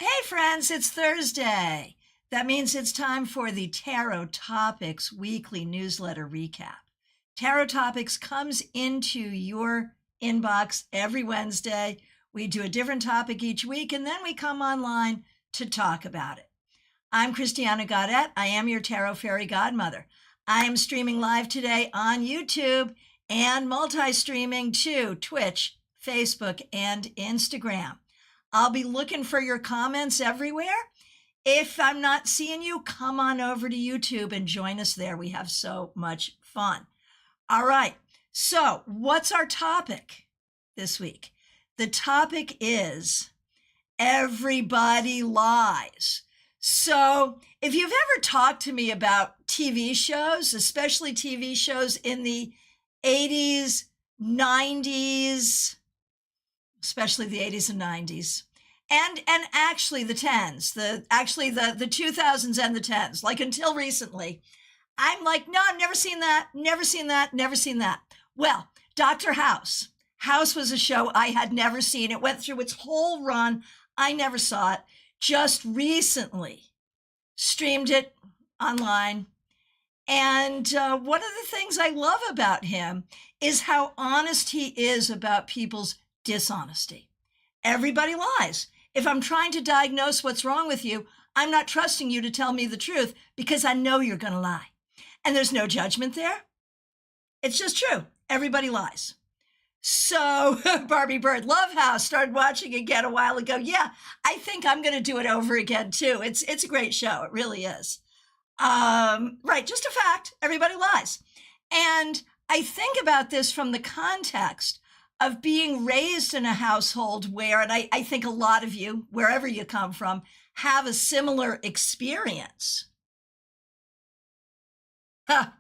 Hey friends, it's Thursday. That means it's time for the Tarot Topics weekly newsletter recap. Tarot Topics comes into your inbox every Wednesday. We do a different topic each week, and then we come online to talk about it. I'm Christiana Gaudet. I am your Tarot Fairy Godmother. I am streaming live today on YouTube and multi-streaming to Twitch, Facebook, and Instagram. I'll be looking for your comments everywhere. If I'm not seeing you, come on over to YouTube and join us there. We have so much fun. All right. So what's our topic this week? The topic is everybody lies. So if you've ever talked to me about TV shows, especially TV shows in the 80s, 90s, especially the 80s and 90s, and actually the 10s, the 2000s and the 10s, like until recently, I'm like, no, I've never seen that, never seen that, never seen that. Well, Dr. House. House was a show I had never seen. It went through its whole run. I never saw it. Just recently streamed it online. And one of the things I love about him is how honest he is about people's dishonesty. Everybody lies. If I'm trying to diagnose what's wrong with you, I'm not trusting you to tell me the truth because I know you're going to lie. And there's no judgment there. It's just true. Everybody lies. So Barbie Bird, Love House, started watching again a while ago. Yeah, I think I'm going to do it over again too. It's a great show. It really is. Right, just a fact. Everybody lies. And I think about this from the context of being raised in a household where, and I think a lot of you, wherever you come from, have a similar experience.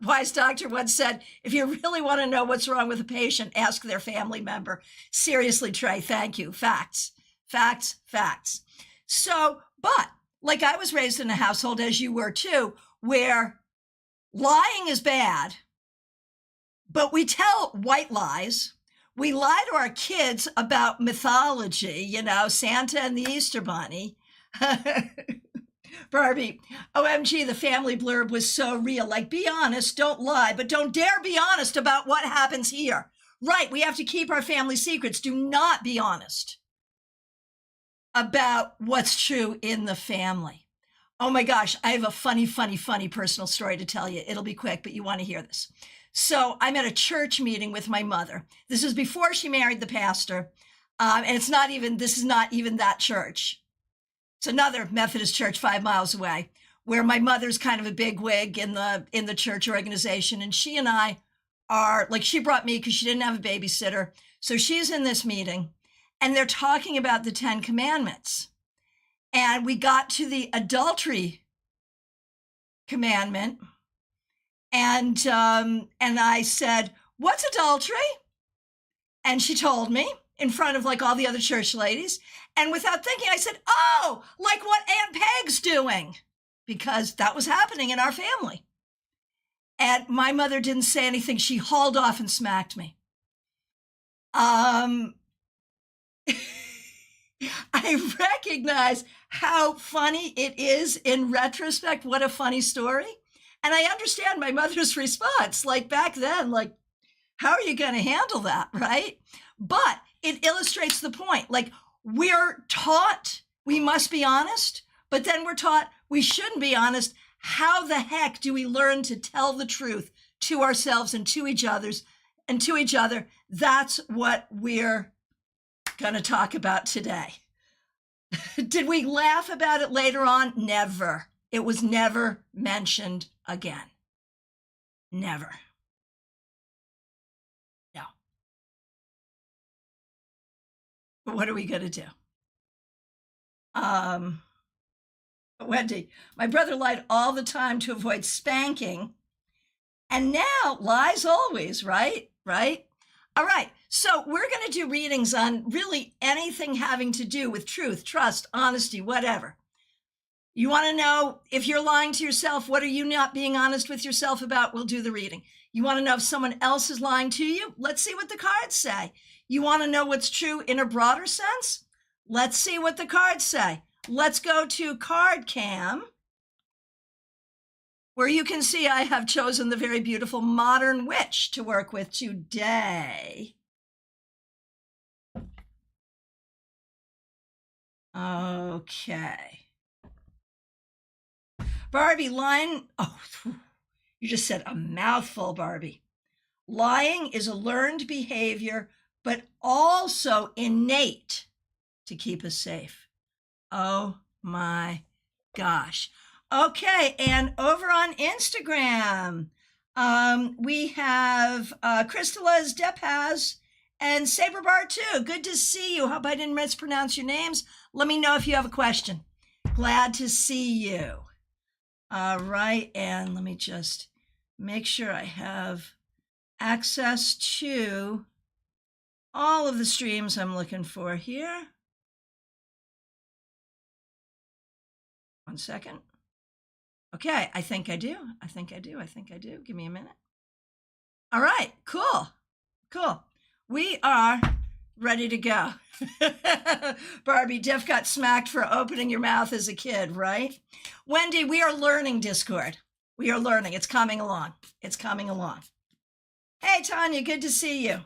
Wise doctor once said, if you really want to know what's wrong with a patient, ask their family member. Seriously, Trey, thank you. Facts, facts, facts. So, but like I was raised in a household, as you were too, where lying is bad, but we tell white lies. We lie to our kids about mythology, you know, Santa and the Easter Bunny. Barbie, OMG, the family blurb was so real. Like, be honest, don't lie, but don't dare be honest about what happens here. Right, we have to keep our family secrets. Do not be honest about what's true in the family. Oh my gosh, I have a funny personal story to tell you. It'll be quick, but you want to hear this. So I'm at a church meeting with my mother. This is before she married the pastor. And this is not even that church. It's another Methodist church 5 miles away where my mother's kind of a big wig in the church organization. And she and I are like, she brought me because she didn't have a babysitter. So she's in this meeting and they're talking about the 10 Commandments. And we got to the adultery commandment. And I said, what's adultery? And she told me in front of like all the other church ladies. And without thinking, I said, oh, like what Aunt Peg's doing, because that was happening in our family. And my mother didn't say anything. She hauled off and smacked me. I recognize how funny it is in retrospect. What a funny story. And I understand my mother's response. Like back then, like, how are you going to handle that, right? But it illustrates the point. Like, we're taught we must be honest, but then we're taught we shouldn't be honest. How the heck do we learn to tell the truth to ourselves and to each other? That's what we're going to talk about today. Did we laugh about it later on? Never. It was never mentioned again. Never. No. But what are we going to do? Wendy, my brother lied all the time to avoid spanking. And now lies always, right? Right? All right. So we're going to do readings on really anything having to do with truth, trust, honesty, whatever. You want to know if you're lying to yourself, what are you not being honest with yourself about? We'll do the reading. You want to know if someone else is lying to you? Let's see what the cards say. You want to know what's true in a broader sense? Let's see what the cards say. let's go to Card Cam, where you can see I have chosen the very beautiful Modern Witch to work with today. Okay. Barbie, lying, oh, you just said a mouthful, Barbie. Lying is a learned behavior, but also innate to keep us safe. Oh my gosh. Okay, and over on Instagram, we have Crystala's Depaz and Saberbar too. Good to see you. Hope I didn't mispronounce your names. Let me know if you have a question. Glad to see you. All right, and let me just make sure I have access to all of the streams I'm looking for here. One second. Okay, I think I do. I think I do. Give me a minute. All right, cool. We are ready to go. Barbie, Diff got smacked for opening your mouth as a kid, right? Wendy, we are learning Discord. We are learning. It's coming along. Hey, Tanya, good to see you.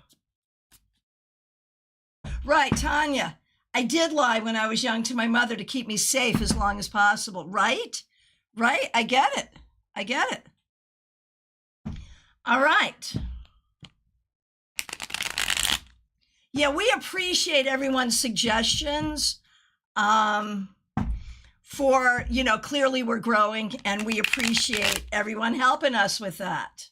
Right, Tanya. I did lie when I was young to my mother to keep me safe as long as possible. Right? I get it. All right. Yeah, we appreciate everyone's suggestions. Clearly we're growing and we appreciate everyone helping us with that.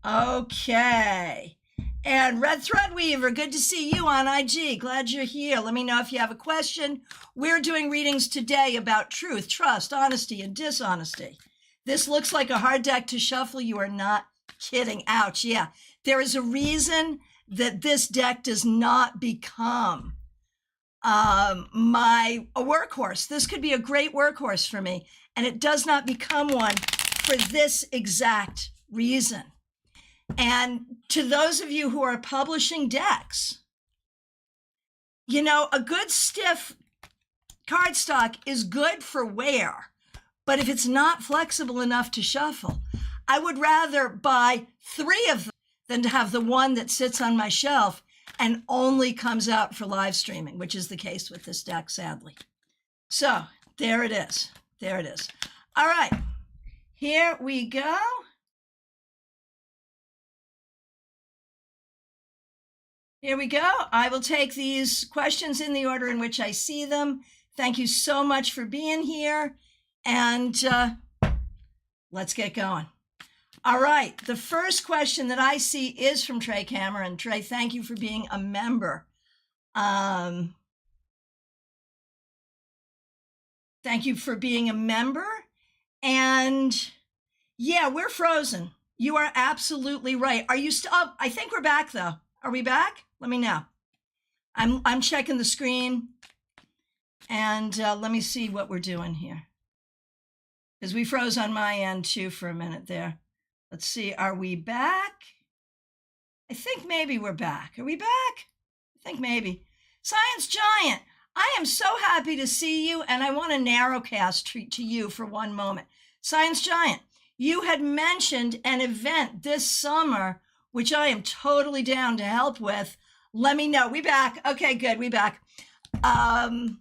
Okay. And Red Thread Weaver, good to see you on IG. Glad you're here. Let me know if you have a question. We're doing readings today about truth, trust, honesty, and dishonesty. This looks like a hard deck to shuffle. You are not kidding. Ouch. Yeah. There is a reason that this deck does not become a workhorse. This could be a great workhorse for me, and it does not become one for this exact reason. And to those of you who are publishing decks, a good stiff cardstock is good for wear, but if it's not flexible enough to shuffle, I would rather buy 3 of them than to have the one that sits on my shelf and only comes out for live streaming, which is the case with this deck, sadly. So there it is. All right, here we go. Here we go. I will take these questions in the order in which I see them. Thank you so much for being here. And let's get going. All right. The first question that I see is from Trey Cameron. Trey, thank you for being a member. Thank you for being a member. And yeah, we're frozen. You are absolutely right. Are you still? Oh, I think we're back though. Are we back? Let me know. I'm checking the screen, and let me see what we're doing here, because we froze on my end too for a minute there. Let's see. Are we back? I think maybe we're back. Are we back? I think maybe. Science Giant, I am so happy to see you, and I want to narrowcast to you for one moment. Science Giant, you had mentioned an event this summer, which I am totally down to help with. Let me know. We back. Okay, good. We back. Let me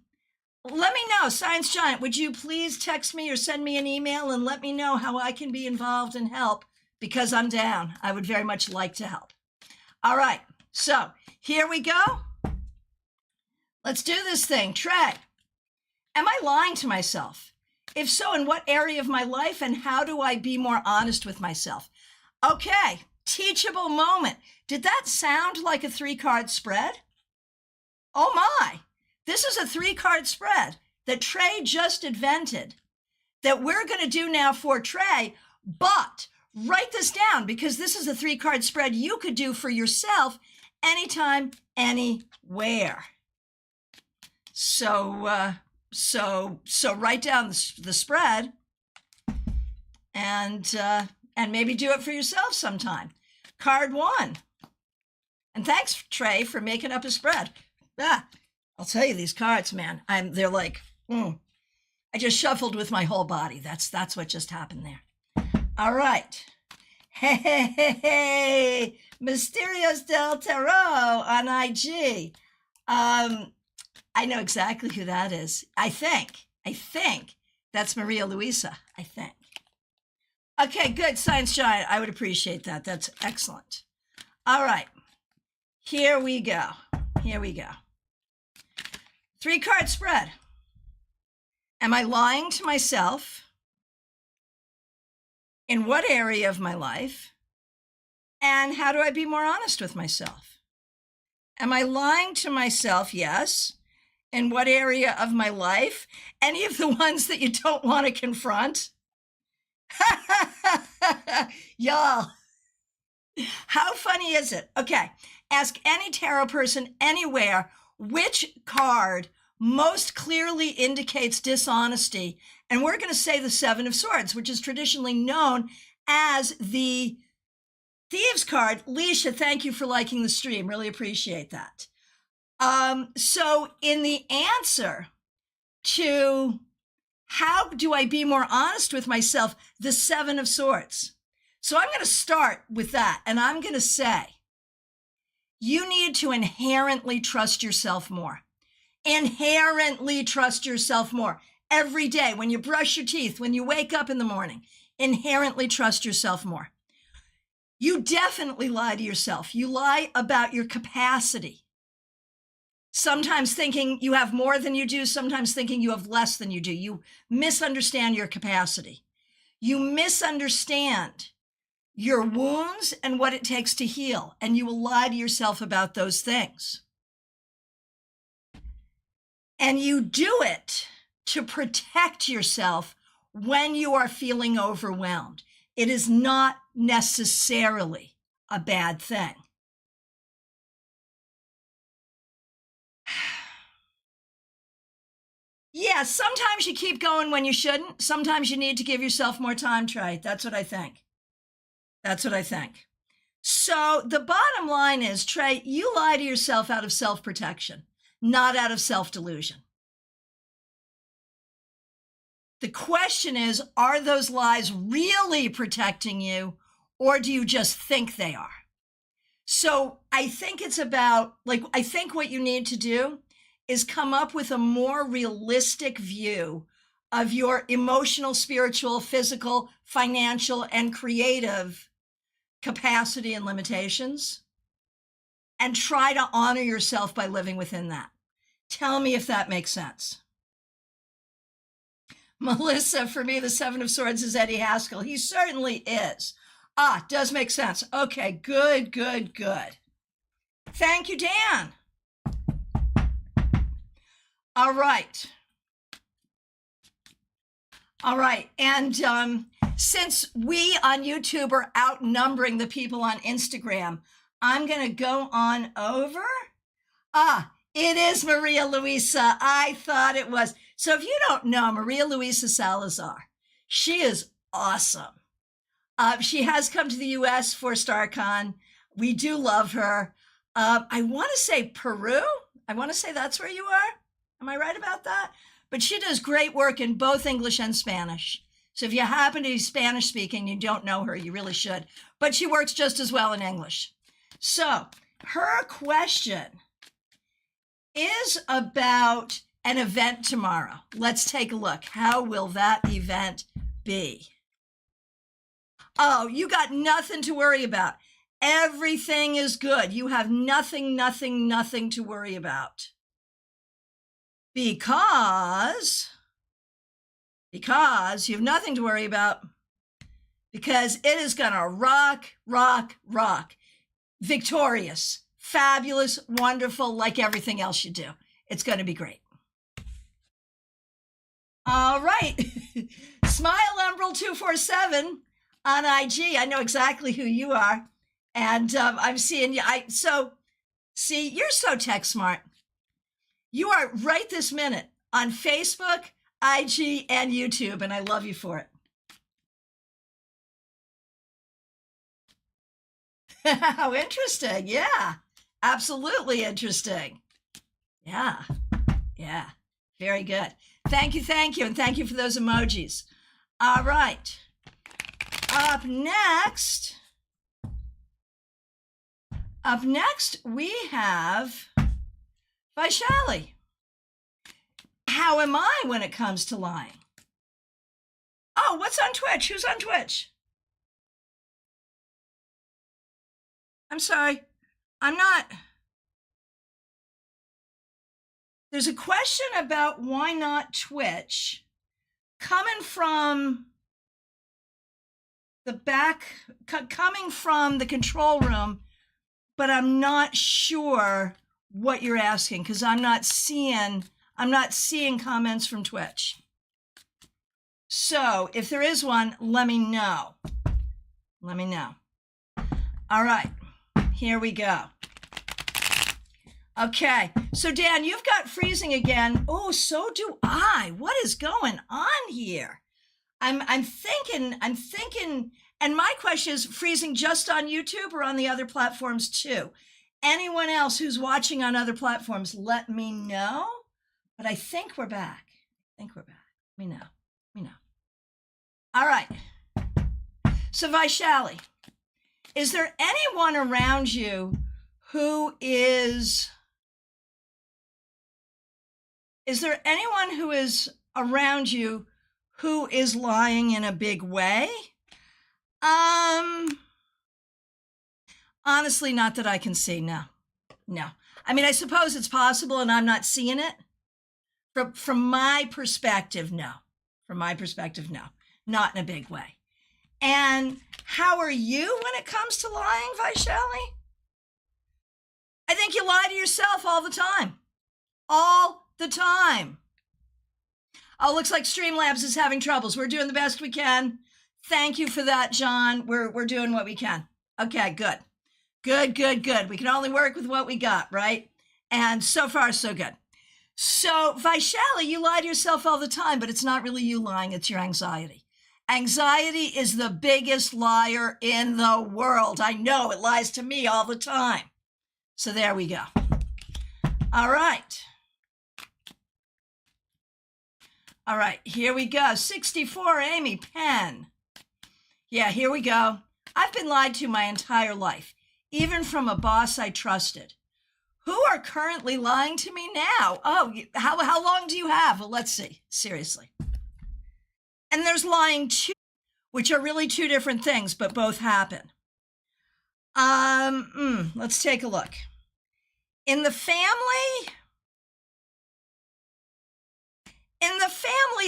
know. Science Giant, would you please text me or send me an email and let me know how I can be involved and help, because I'm down. I would very much like to help. All right. So here we go. Let's do this thing. Trey, am I lying to myself? If so, in what area of my life, and how do I be more honest with myself? Okay. Teachable moment. Did that sound like a 3-card spread? Oh my, this is a 3-card spread that Trey just invented that we're going to do now for Trey, but write this down, because this is a 3-card spread you could do for yourself anytime, anywhere. So write down the spread and maybe do it for yourself sometime. Card 1. And thanks, Trey, for making up a spread. I'll tell you, these cards, man, they're like, I just shuffled with my whole body. That's what just happened there. All right. Hey, Mysterios del Tarot on IG. I know exactly who that is. I think that's Maria Luisa, I think. Okay, good, Science Giant. I would appreciate that. That's excellent. All right, here we go. 3-card spread. Am I lying to myself? In what area of my life? And how do I be more honest with myself? Am I lying to myself? Yes. In what area of my life? Any of the ones that you don't want to confront? Y'all, how funny is it? Okay, ask any tarot person anywhere which card most clearly indicates dishonesty. And we're going to say the 7 of Swords, which is traditionally known as the Thieves card. Leisha, thank you for liking the stream. Really appreciate that. So in the answer to how do I be more honest with myself, the 7 of Swords. So I'm going to start with that. And I'm going to say, you need to inherently trust yourself more. Inherently trust yourself more. Every day, when you brush your teeth, when you wake up in the morning, inherently trust yourself more. You definitely lie to yourself. You lie about your capacity. Sometimes thinking you have more than you do, sometimes thinking you have less than you do. You misunderstand your capacity. You misunderstand your wounds and what it takes to heal, and you will lie to yourself about those things. And you do it to protect yourself when you are feeling overwhelmed. It is not necessarily a bad thing. Yeah, sometimes you keep going when you shouldn't. Sometimes you need to give yourself more time, Trey. That's what I think. So the bottom line is, Trey, you lie to yourself out of self-protection, not out of self-delusion. The question is, are those lies really protecting you, or do you just think they are? So I think it's about, I think what you need to do is come up with a more realistic view of your emotional, spiritual, physical, financial, and creative capacity and limitations, and try to honor yourself by living within that. Tell me if that makes sense. Melissa, for me, the 7 of Swords is Eddie Haskell. He certainly is. Does make sense. Okay, good. Thank you, Dan. All right. And since we on YouTube are outnumbering the people on Instagram, I'm going to go on over. It is Maria Luisa. I thought it was. So if you don't know Maria Luisa Salazar, she is awesome. She has come to the U.S. for StaarCon. We do love her. I want to say Peru. I want to say that's where you are. Am I right about that? But she does great work in both English and Spanish. So if you happen to be Spanish speaking, you don't know her, you really should. But she works just as well in English. So her question is about an event tomorrow. Let's take a look. How will that event be? Oh, you got nothing to worry about. Everything is good. You have nothing to worry about. Because you have nothing to worry about, because it is going to rock. Victorious, fabulous, wonderful, like everything else you do. It's going to be great. All right. Smile Emerald 247 on IG. I know exactly who you are. And I'm seeing you. See, you're so tech smart. You are right this minute on Facebook, IG, and YouTube, and I love you for it. How interesting. Yeah, absolutely interesting. Yeah. Yeah, very good. Thank you, and thank you for those emojis. All right. Up next, we have Vaishali. How am I when it comes to lying? Oh, what's on Twitch? Who's on Twitch? I'm sorry. I'm not. There's a question about why not Twitch coming from the back, coming from the control room, but I'm not sure what you're asking because I'm not seeing comments from Twitch. So if there is one, let me know. Let me know. All right, here we go. Okay, so Dan, you've got freezing again. Oh, so do I. What is going on here? I'm thinking, and my question is freezing just on YouTube or on the other platforms too? Anyone else who's watching on other platforms, let me know. But I think we're back. Let me know. All right. So Vaishali, is there anyone around you who is there anyone who is around you who is lying in a big way? Honestly, not that I can see. No. I mean, I suppose it's possible and I'm not seeing it. From my perspective, no. Not in a big way. And how are you when it comes to lying, Vaishali? I think you lie to yourself all the time. All the time. Oh, looks like Streamlabs is having troubles. We're doing the best we can. Thank you for that, John. We're doing what we can. Okay, good. We can only work with what we got, right? And so far, so good. So, Vaishali, you lie to yourself all the time, but it's not really you lying, it's your anxiety. Anxiety is the biggest liar in the world. I know, it lies to me all the time. So there we go. All right, here we go. 64, Amy Penn. Yeah, here we go. I've been lied to my entire life, even from a boss I trusted. Who are currently lying to me now? Oh, how long do you have? Well, let's see, seriously. And there's lying too, which are really two different things, but both happen. Let's take a look. In the family,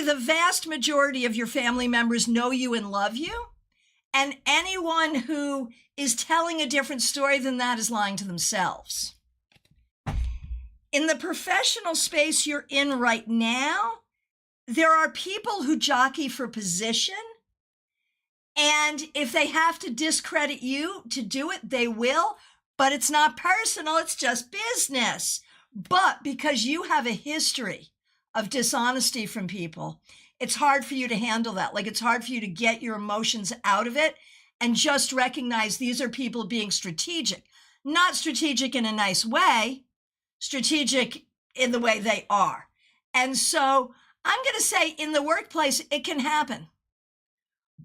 the vast majority of your family members know you and love you. And anyone who is telling a different story than that is lying to themselves. In the professional space you're in right now, there are people who jockey for position. And if they have to discredit you to do it, they will. But it's not personal, it's just business. But because you have a history of dishonesty from people, it's hard for you to handle that. Like, it's hard for you to get your emotions out of it and just recognize these are people being strategic. Not strategic in a nice way, strategic in the way they are. And so I'm going to say in the workplace, it can happen.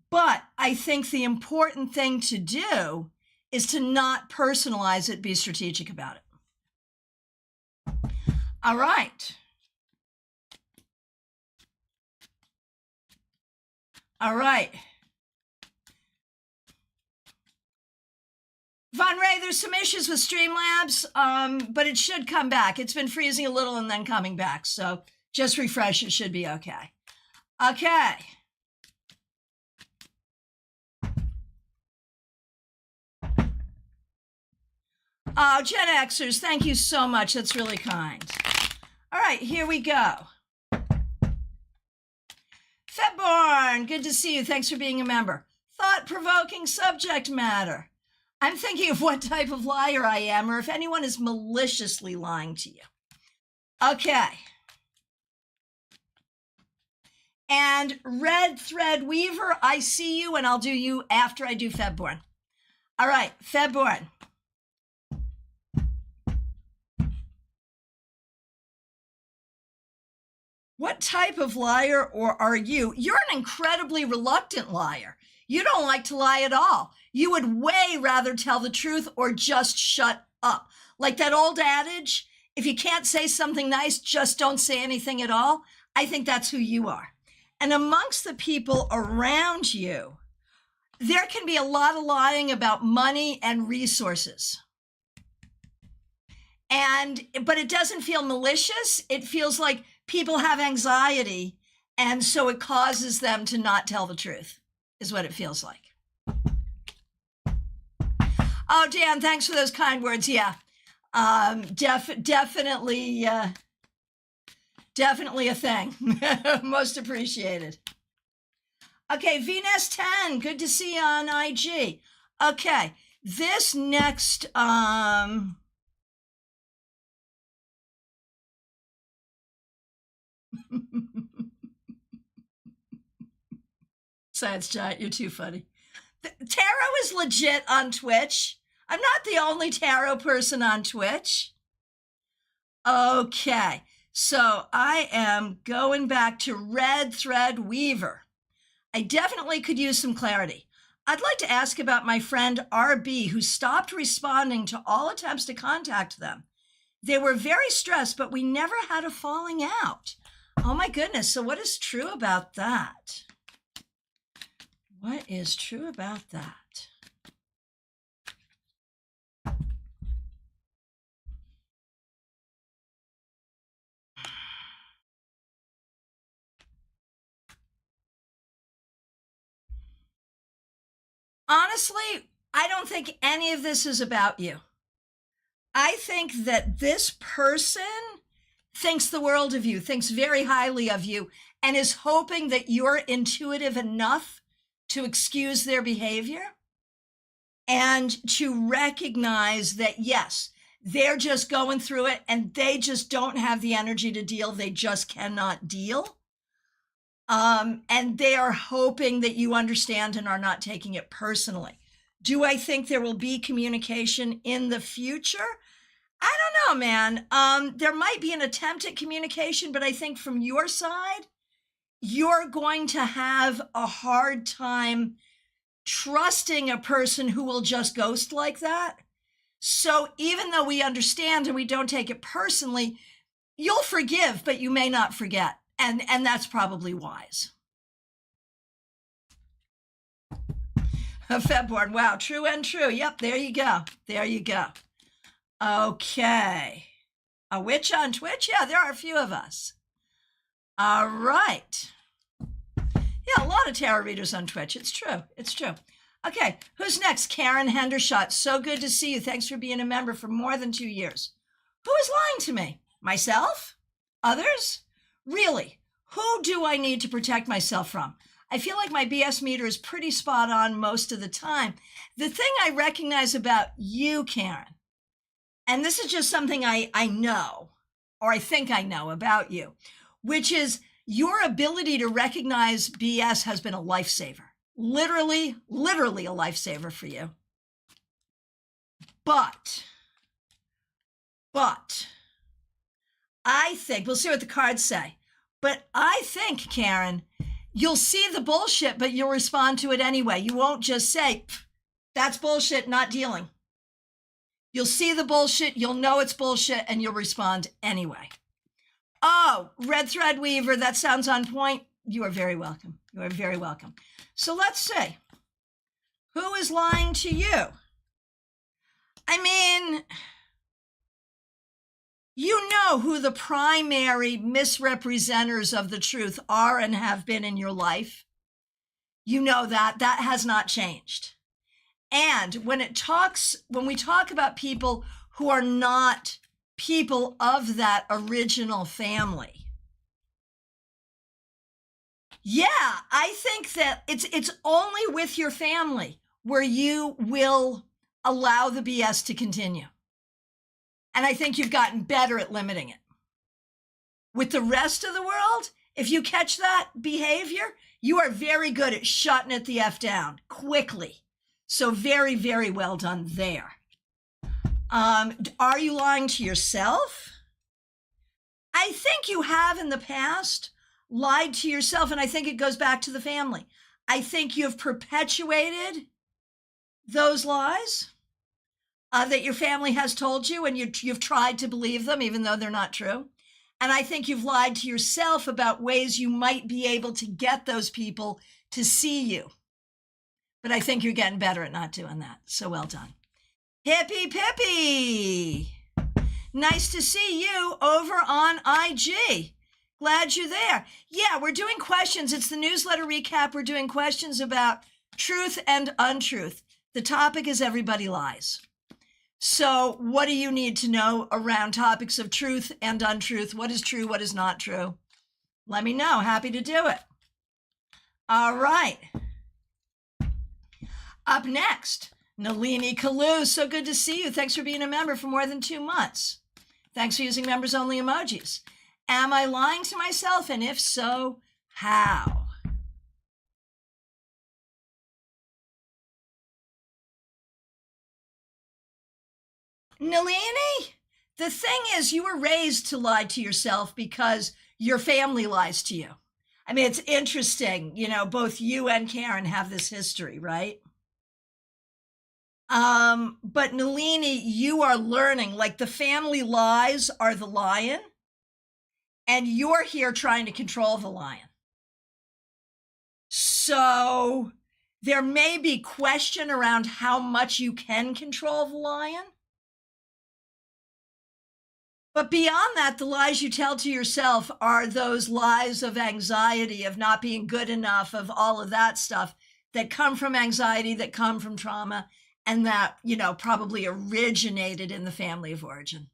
But I think the important thing to do is to not personalize it, be strategic about it. All right. Von Ray, there's some issues with Streamlabs, but it should come back. It's been freezing a little and then coming back. So just refresh, it should be okay. Okay. Oh, Gen Xers, thank you so much. That's really kind. All right, here we go. Febborn, good to see you. Thanks for being a member. Thought-provoking subject matter. I'm thinking of what type of liar I am or if anyone is maliciously lying to you. Okay. And Red Thread Weaver, I see you and I'll do you after I do Febborn. All right, Febborn. What type of liar or are you? You're an incredibly reluctant liar. You don't like to lie at all. You would way rather tell the truth or just shut up. Like that old adage, if you can't say something nice, just don't say anything at all. I think that's who you are. And amongst the people around you, there can be a lot of lying about money and resources. But it doesn't feel malicious. It feels like people have anxiety, and so it causes them to not tell the truth, is what it feels like. Oh, Dan, thanks for those kind words. Yeah, definitely a thing. Most appreciated. Okay, VNS10, good to see you on IG. Okay, this next, Science Giant, you're too funny. Tarot is legit on Twitch. I'm not the only tarot person on Twitch. Okay, so I am going back to Red Thread Weaver. I definitely could use some clarity. I'd like to ask about my friend RB, who stopped responding to all attempts to contact them. They were very stressed, but we never had a falling out. Oh my goodness, so what is true about that? What is true about that? Honestly, I don't think any of this is about you. I think that this person thinks the world of you, thinks very highly of you, and is hoping that you're intuitive enough to excuse their behavior and to recognize that, yes, they're just going through it and they just don't have the energy to deal. They just cannot deal. And they are hoping that you understand and are not taking it personally. Do I think there will be communication in the future? I don't know, man. There might be an attempt at communication, but I think from your side, you're going to have a hard time trusting a person who will just ghost like that. So even though we understand and we don't take it personally, you'll forgive, but you may not forget. And that's probably wise. Febborn, wow, true and true. Yep, there you go. There you go. Okay. A witch on Twitch? Yeah, there are a few of us. All right. Yeah, a lot of tarot readers on Twitch. It's true. It's true. Okay, who's next? Karen Hendershot. So good to see you. Thanks for being a member for more than 2 years. Who is lying to me? Myself? Others? Really? Who do I need to protect myself from? I feel like my BS meter is pretty spot on most of the time. The thing I recognize about you, Karen, and this is just something I know, or I think I know about you, which is your ability to recognize BS has been a lifesaver. Literally a lifesaver for you. But I think, we'll see what the cards say, but I think, Karen, you'll see the bullshit, but you'll respond to it anyway. You won't just say, that's bullshit, not dealing. You'll see the bullshit, you'll know it's bullshit, and you'll respond anyway. Oh, Red Thread Weaver, that sounds on point. You are very welcome. You are very welcome. So let's see. Who is lying to you? I mean, you know who the primary misrepresenters of the truth are and have been in your life. You know that. That has not changed. And when we talk about people who are not people of that original family, yeah, I think that it's only with your family where you will allow the BS to continue. And I think you've gotten better at limiting it. With the rest of the world, if you catch that behavior, you are very good at shutting it the F down quickly. So very, very well done there. Are you lying to yourself? I think you have in the past lied to yourself, and I think it goes back to the family. I think you've perpetuated those lies that your family has told you, and you've tried to believe them even though they're not true. And I think you've lied to yourself about ways you might be able to get those people to see you. But I think you're getting better at not doing that. So well done. Hippie Pippy. Nice to see you over on IG. Glad you're there. Yeah, we're doing questions. It's the newsletter recap. We're doing questions about truth and untruth. The topic is everybody lies. So what do you need to know around topics of truth and untruth? What is true? What is not true? Let me know. Happy to do it. All right. Up next, Nalini Kalu. So good to see you. Thanks for being a member for more than 2 months. Thanks for using members only emojis. Am I lying to myself? And if so, how? Nalini, the thing is, you were raised to lie to yourself because your family lies to you. I mean, it's interesting, both you and Karen have this history, right? But Nalini, you are learning, like the family lies are the lion, and you're here trying to control the lion. So there may be question around how much you can control the lion. But beyond that, the lies you tell to yourself are those lies of anxiety, of not being good enough, of all of that stuff that come from anxiety, that come from trauma, and that, probably originated in the family of origin.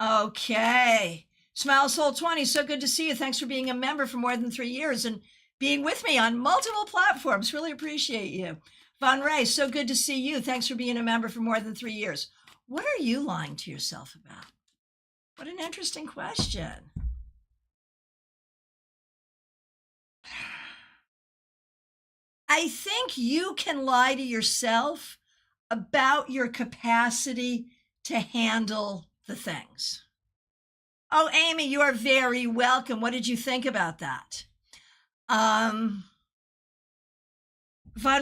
Okay. Smile Soul 20, so good to see you. Thanks for being a member for more than 3 years and being with me on multiple platforms. Really appreciate you. Von Ray, so good to see you. Thanks for being a member for more than 3 years. What are you lying to yourself about? What an interesting question. I think you can lie to yourself about your capacity to handle the things. Oh, Amy, you are very welcome. What did you think about that? Von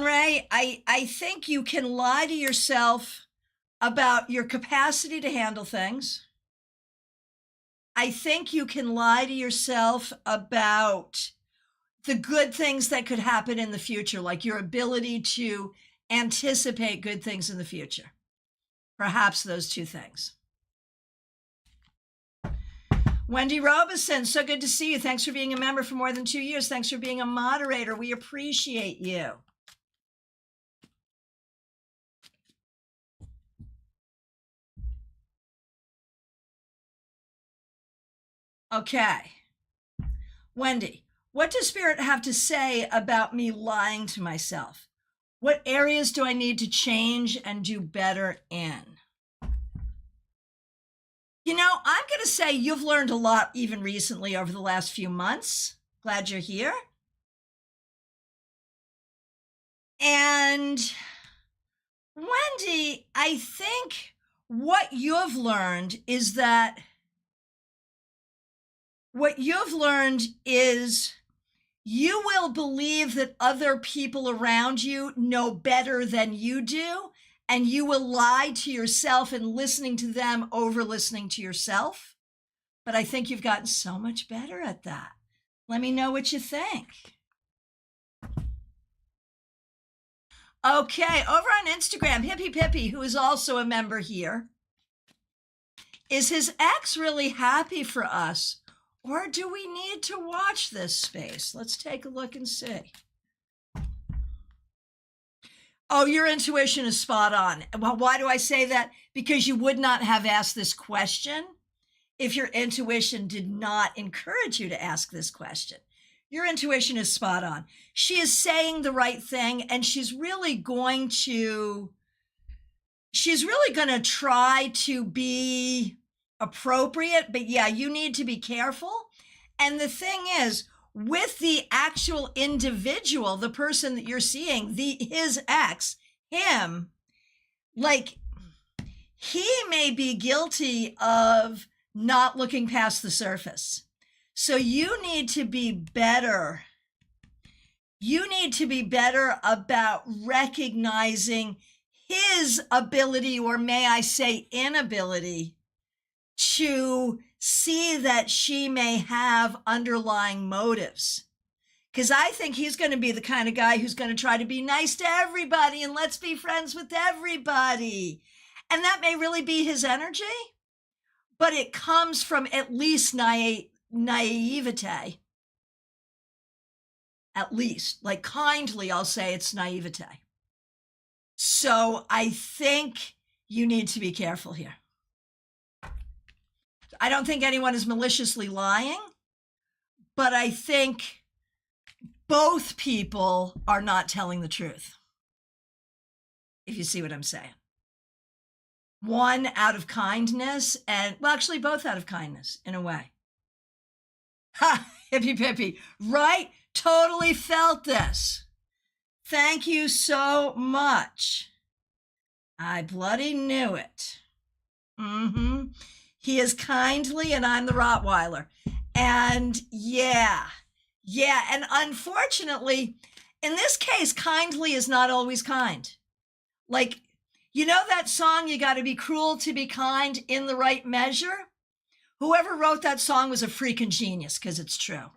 Ray, I think you can lie to yourself about your capacity to handle things. I think you can lie to yourself about the good things that could happen in the future, like your ability to anticipate good things in the future. Perhaps those two things. Wendy Robeson, so good to see you. Thanks for being a member for more than 2 years. Thanks for being a moderator. We appreciate you. Okay. Wendy, what does Spirit have to say about me lying to myself? What areas do I need to change and do better in? I'm going to say you've learned a lot even recently over the last few months. Glad you're here. And Wendy, I think what you've learned is you will believe that other people around you know better than you do, and you will lie to yourself and listening to them over listening to yourself. But I think you've gotten so much better at that. Let me know what you think. Okay, over on Instagram, Hippie Pippy, who is also a member here. Is his ex really happy for us? Or do we need to watch this space? Let's take a look and see. Oh, your intuition is spot on. Well, why do I say that? Because you would not have asked this question if your intuition did not encourage you to ask this question. Your intuition is spot on. She is saying the right thing, and she's really going to try to be appropriate, but yeah, you need to be careful. And the thing is, with the actual individual, the person that you're seeing, his ex, him, like, he may be guilty of not looking past the surface. So you need to be better. You need to be better about recognizing his ability, or may I say inability, to see that she may have underlying motives. Because I think he's going to be the kind of guy who's going to try to be nice to everybody and let's be friends with everybody. And that may really be his energy, but it comes from at least naivete. At least, like kindly, I'll say it's naivete. So I think you need to be careful here. I don't think anyone is maliciously lying, but I think both people are not telling the truth, if you see what I'm saying. One out of kindness, and well, actually both out of kindness in a way. Ha, hippy pippy, right? Totally felt this. Thank you so much. I bloody knew it. He is kindly and I'm the Rottweiler. And yeah. And unfortunately, in this case, kindly is not always kind. Like, you know that song, you got to be cruel to be kind in the right measure? Whoever wrote that song was a freaking genius, because it's true.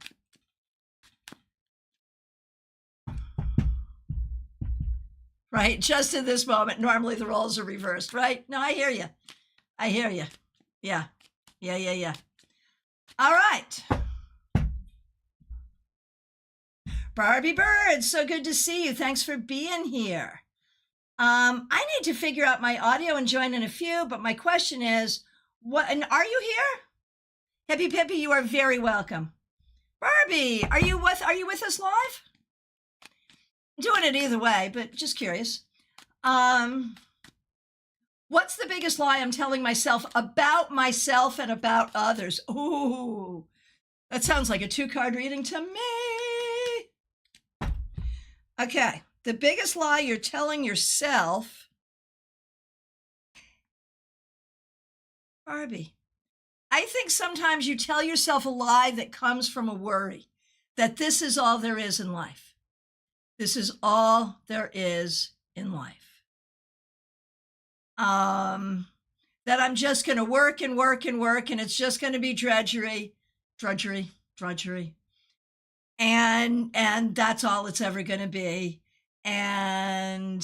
Right? Just in this moment, normally the roles are reversed, right? No, I hear you. Yeah. All right. Barbie Bird, so good to see you. Thanks for being here. I need to figure out my audio and join in a few, but my question is, what? And are you here? Hippy Pippy, you are very welcome. Barbie, are you with us live? I'm doing it either way, but just curious. What's the biggest lie I'm telling myself about myself and about others? Ooh, that sounds like a 2-card reading to me. Okay, the biggest lie you're telling yourself. Barbie, I think sometimes you tell yourself a lie that comes from a worry that this is all there is in life. This is all there is in life. That I'm just going to work and it's just going to be drudgery. And that's all it's ever going to be. And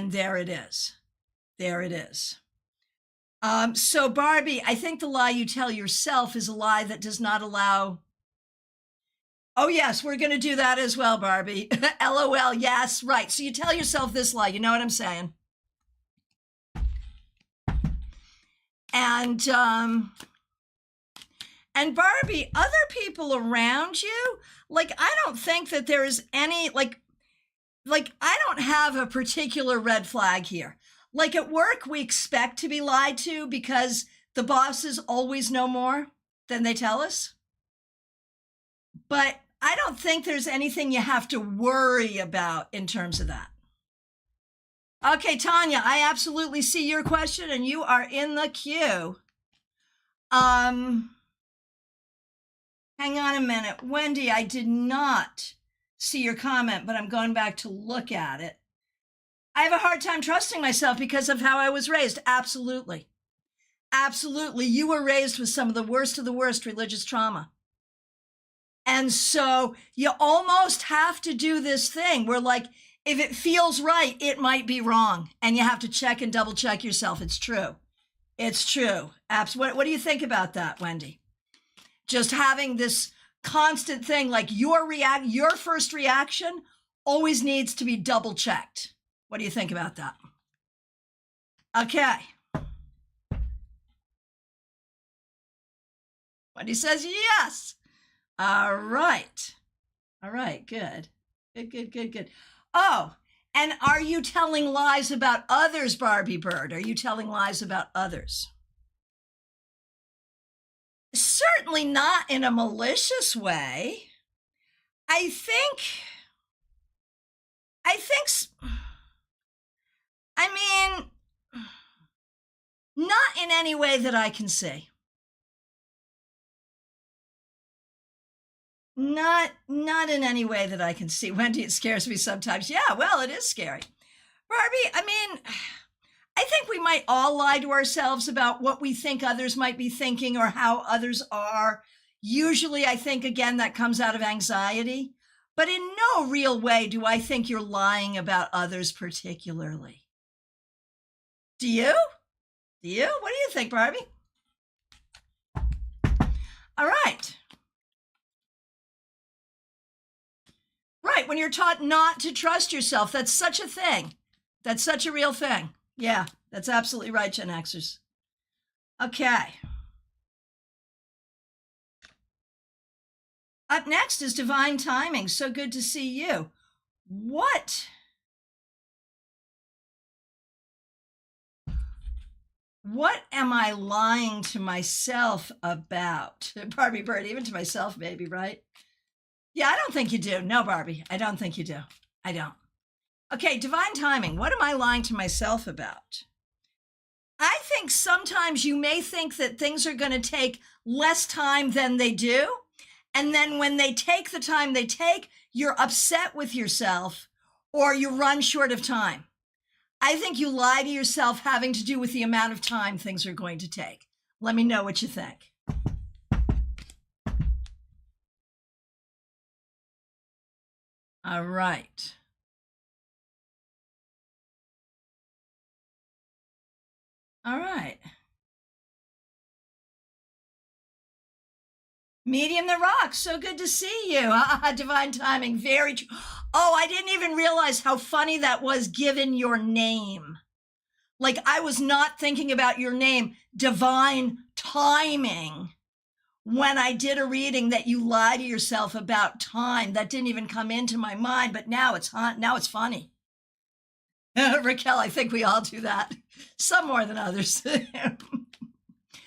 there it is. So Barbie, I think the lie you tell yourself is a lie that does not allow. Oh yes, we're going to do that as well, Barbie. LOL, yes, right. So you tell yourself this lie, you know what I'm saying? And Barbie, other people around you, like, I don't think that there is any, like, I don't have a particular red flag here. Like at work, we expect to be lied to because the bosses always know more than they tell us. But I don't think there's anything you have to worry about in terms of that. Okay, Tanya, I absolutely see your question and you are in the queue. Hang on a minute. Wendy, I did not see your comment, but I'm going back to look at it. I have a hard time trusting myself because of how I was raised. Absolutely. You were raised with some of the worst religious trauma. And so you almost have to do this thing where, like, if it feels right, it might be wrong. And you have to check and double check yourself. It's true. What do you think about that, Wendy? Just having this constant thing, like your first reaction always needs to be double checked. What do you think about that? Okay. Wendy says yes. All right. Good. Oh, and are you telling lies about others, Barbie Bird? Are you telling lies about others? Certainly not in a malicious way. I think in any way that I can see. Not in any way that I can see. Wendy, it scares me sometimes. Yeah, well, it is scary. Barbie, I mean, I think we might all lie to ourselves about what we think others might be thinking or how others are. Usually, I think, again, that comes out of anxiety. But in no real way do I think you're lying about others particularly. Do you? Do you? What do you think, Barbie? All right. Right, when you're taught not to trust yourself, that's such a thing. That's such a real thing. Yeah, that's absolutely right, Gen Xers. Okay. Up next is Divine Timing. So good to see you. What am I lying to myself about? Barbie Bird, even to myself, maybe, right? Yeah, I don't think you do. No, Barbie, I don't think you do. I don't. Okay, divine timing. What am I lying to myself about? I think sometimes you may think that things are going to take less time than they do. And then when they take the time they take, you're upset with yourself or you run short of time. I think you lie to yourself having to do with the amount of time things are going to take. Let me know what you think. All right. All right. Medium that rocks. So good to see you. Divine timing. Very true. Oh, I didn't even realize how funny that was given your name. Like I was not thinking about your name. Divine timing. When I did a reading that you lie to yourself about time, that didn't even come into my mind, but now it's funny. Raquel, I think we all do that. Some more than others.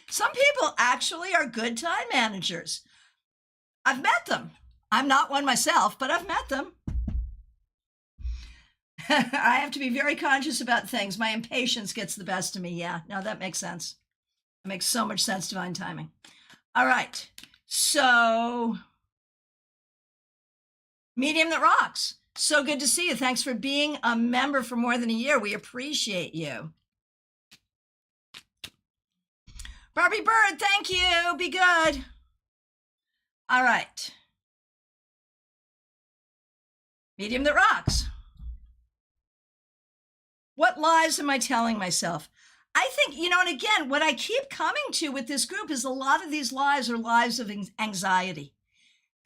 Some people actually are good time managers. I've met them. I'm not one myself, but I've met them. I have to be very conscious about things. My impatience gets the best of me. Yeah, no, that makes sense. It makes so much sense, divine timing. All right. So, medium that rocks. So good to see you. Thanks for being a member for more than a year. We appreciate you. Barbie Bird, thank you. Be good. All right. Medium that rocks. What lies am I telling myself? I think, and again, what I keep coming to with this group is a lot of these lies are lies of anxiety.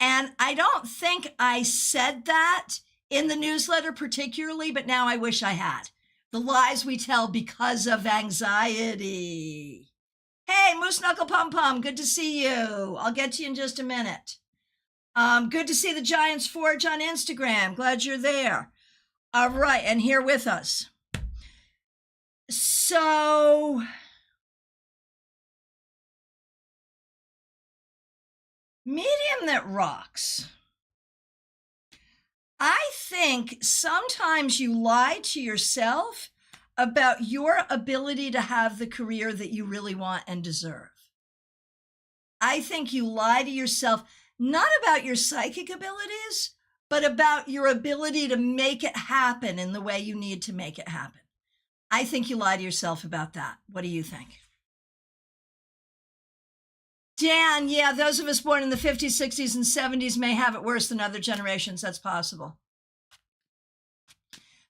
And I don't think I said that in the newsletter particularly, but now I wish I had. The lies we tell because of anxiety. Hey, Moose Knuckle Pum Pum, good to see you. I'll get to you in just a minute. Good to see the Giants Forge on Instagram. Glad you're there. All right, and here with us. So, medium that rocks. I think sometimes you lie to yourself about your ability to have the career that you really want and deserve. I think you lie to yourself, not about your psychic abilities, but about your ability to make it happen in the way you need to make it happen. I think you lie to yourself about that. What do you think? Dan, yeah, those of us born in the 50s, 60s, and 70s may have it worse than other generations. That's possible.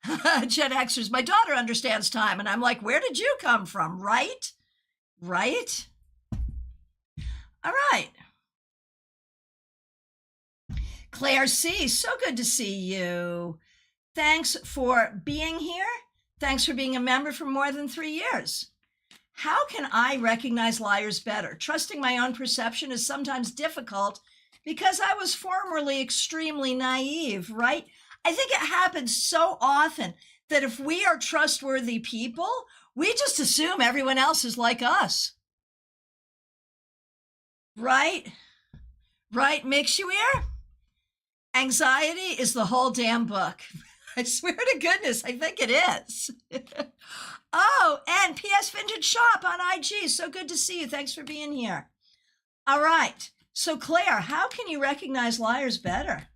Gen Xers, my daughter understands time. And I'm like, where did you come from? Right? Right? All right. Claire C., so good to see you. Thanks for being here. Thanks for being a member for more than 3 years. How can I recognize liars better? Trusting my own perception is sometimes difficult because I was formerly extremely naive, right? I think it happens so often that if we are trustworthy people, we just assume everyone else is like us. Right? Right, Mixuir? Anxiety is the whole damn book. I swear to goodness, I think it is. Oh, and PS Vintage Shop on IG. So good to see you. Thanks for being here. All right. So Claire, how can you recognize liars better?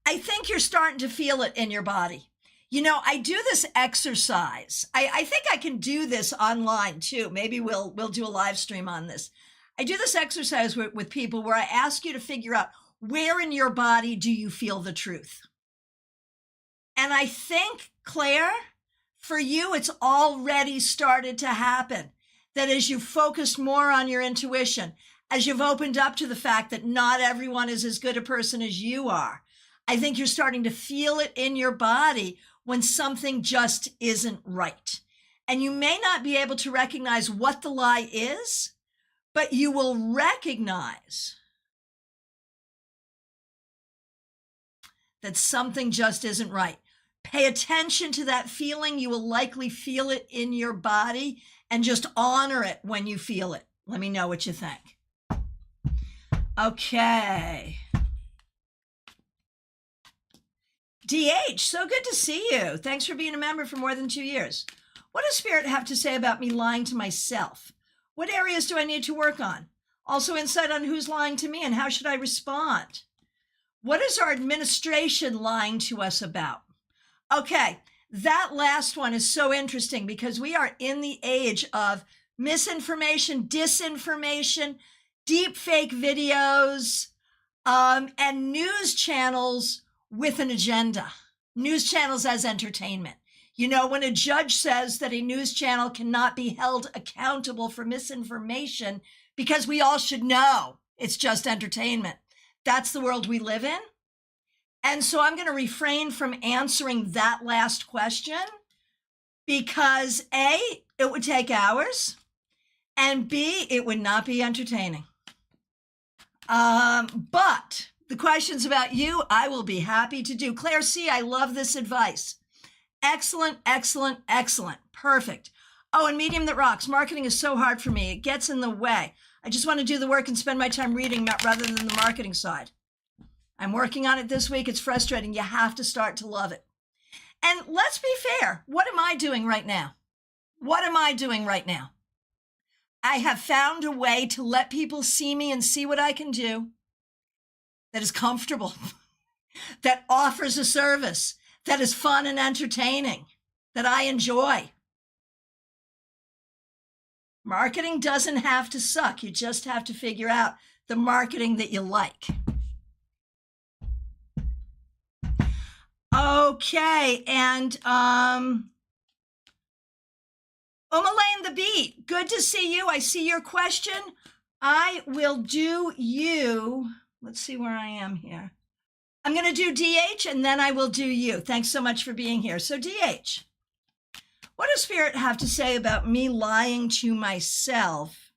I think you're starting to feel it in your body. You know, I do this exercise. I think I can do this online too. Maybe we'll do a live stream on this. I do this exercise with people where I ask you to figure out where in your body do you feel the truth? And I think, Claire, for you, it's already started to happen. That as you've focused more on your intuition, as you've opened up to the fact that not everyone is as good a person as you are, I think you're starting to feel it in your body when something just isn't right. And you may not be able to recognize what the lie is, but you will recognize that something just isn't right. Pay attention to that feeling. You will likely feel it in your body, and just honor it when you feel it. Let me know what you think. Okay. DH, so good to see you. Thanks for being a member for more than 2 years. What does Spirit have to say about me lying to myself? What areas do I need to work on? Also insight on who's lying to me and how should I respond? What is our administration lying to us about? Okay, that last one is so interesting because we are in the age of misinformation, disinformation, deep fake videos, and news channels with an agenda. News channels as entertainment. You know, when a judge says that a news channel cannot be held accountable for misinformation because we all should know it's just entertainment. That's the world we live in. And so I'm going to refrain from answering that last question because A, it would take hours, and B, it would not be entertaining. But the questions about you, I will be happy to do. Claire C., I love this advice. Excellent, excellent, excellent. Perfect. Oh, and Medium That Rocks. Marketing is so hard for me. It gets in the way. I just want to do the work and spend my time reading rather than the marketing side. I'm working on it this week. It's frustrating. You have to start to love it. And let's be fair. What am I doing right now? What am I doing right now? I have found a way to let people see me and see what I can do that is comfortable, that offers a service, that is fun and entertaining, that I enjoy. Marketing doesn't have to suck. You just have to figure out the marketing that you like. Okay, and Umalane the Beat, good to see you. I see your question. I will do you. Let's see where I am here. I'm going to do DH and then I will do you. Thanks so much for being here. So DH, what does Spirit have to say about me lying to myself?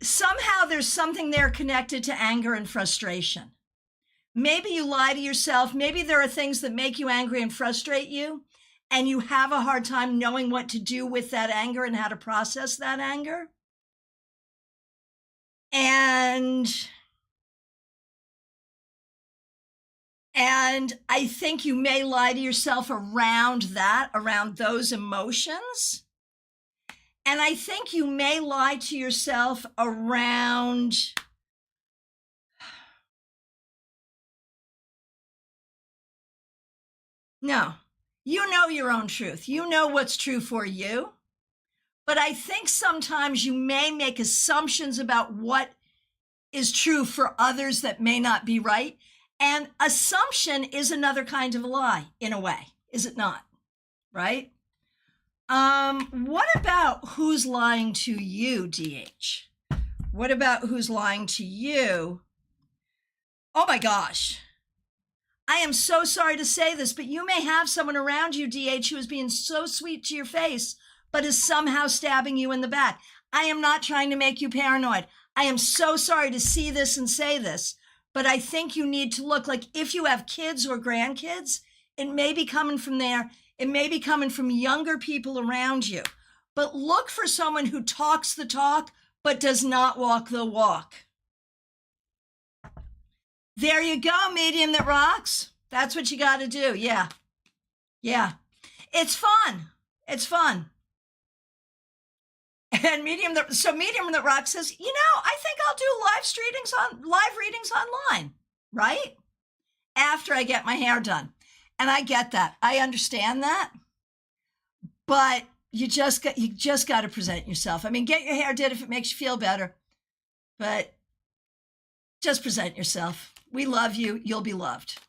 Somehow there's something there connected to anger and frustration. Maybe you lie to yourself. Maybe there are things that make you angry and frustrate you, and you have a hard time knowing what to do with that anger and how to process that anger. And I think you may lie to yourself around that, around those emotions. And I think you may lie to yourself around no, you know your own truth. You know what's true for you. But I think sometimes you may make assumptions about what is true for others that may not be right. And assumption is another kind of a lie, in a way, is it not? Right? What about who's lying to you, DH? What about who's lying to you? Oh my gosh. I am so sorry to say this, but you may have someone around you, DH, who is being so sweet to your face, but is somehow stabbing you in the back. I am not trying to make you paranoid. I am so sorry to see this and say this, but I think you need to look, like if you have kids or grandkids, it may be coming from there. It may be coming from younger people around you, but look for someone who talks the talk, but does not walk the walk. There you go, medium that rocks. That's what you got to do. Yeah. Yeah. It's fun. It's fun. And medium that rocks says, I think I'll do live readings online, right? After I get my hair done. And I get that. I understand that. But you just got to present yourself. I mean, get your hair did if it makes you feel better. But just present yourself. We love you. You'll be loved.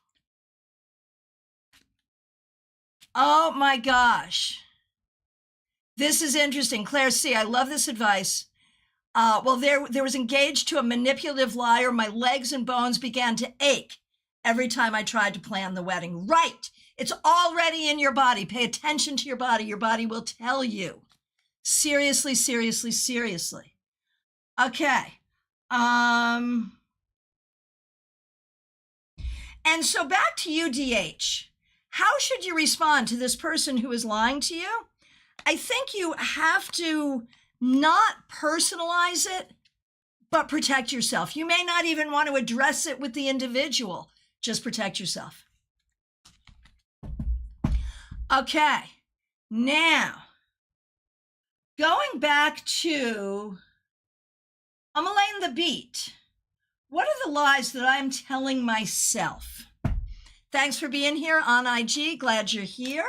Oh my gosh. This is interesting. Claire C., I love this advice. There was engaged to a manipulative liar. My legs and bones began to ache every time I tried to plan the wedding. Right. It's already in your body. Pay attention to your body. Your body will tell you. Seriously, seriously, seriously. Okay. And so back to you, DH. How should you respond to this person who is lying to you? I think you have to not personalize it, but protect yourself. You may not even want to address it with the individual. Just protect yourself. Okay. Now, going back to Elaine the Beat. What are the lies that I'm telling myself? Thanks for being here on IG. Glad you're here.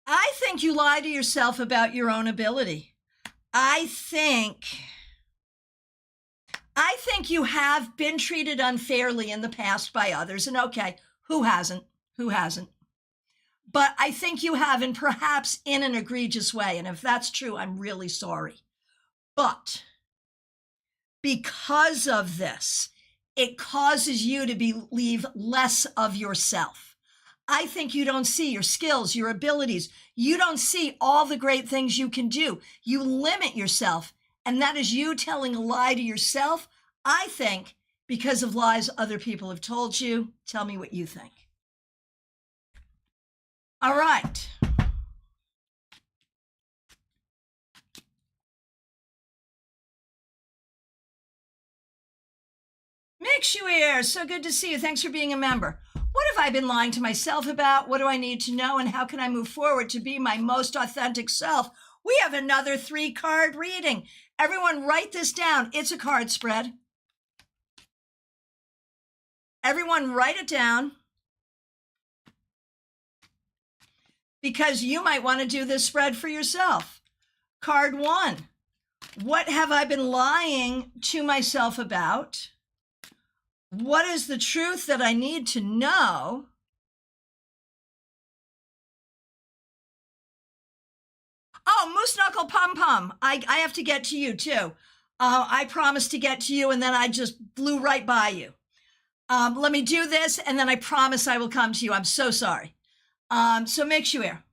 I think you lie to yourself about your own ability. I think you have been treated unfairly in the past by others. And okay, who hasn't? Who hasn't? But I think you have, and perhaps in an egregious way. And if that's true, I'm really sorry. But because of this, it causes you to believe less of yourself. I think you don't see your skills, your abilities. You don't see all the great things you can do. You limit yourself, and that is you telling a lie to yourself, I think, because of lies other people have told you. Tell me what you think. All right. Mixuir, so good to see you. Thanks for being a member. What have I been lying to myself about? What do I need to know? And how can I move forward to be my most authentic self? We have another 3-card reading. Everyone write this down. It's a card spread. Everyone write it down. Because you might want to do this spread for yourself. Card 1. What have I been lying to myself about? What is the truth that I need to know? Oh, Moose Knuckle Pum Pum. I have to get to you too. I promised to get to you and then I just blew right by you. Let me do this and then I promise I will come to you. I'm so sorry. So make sure.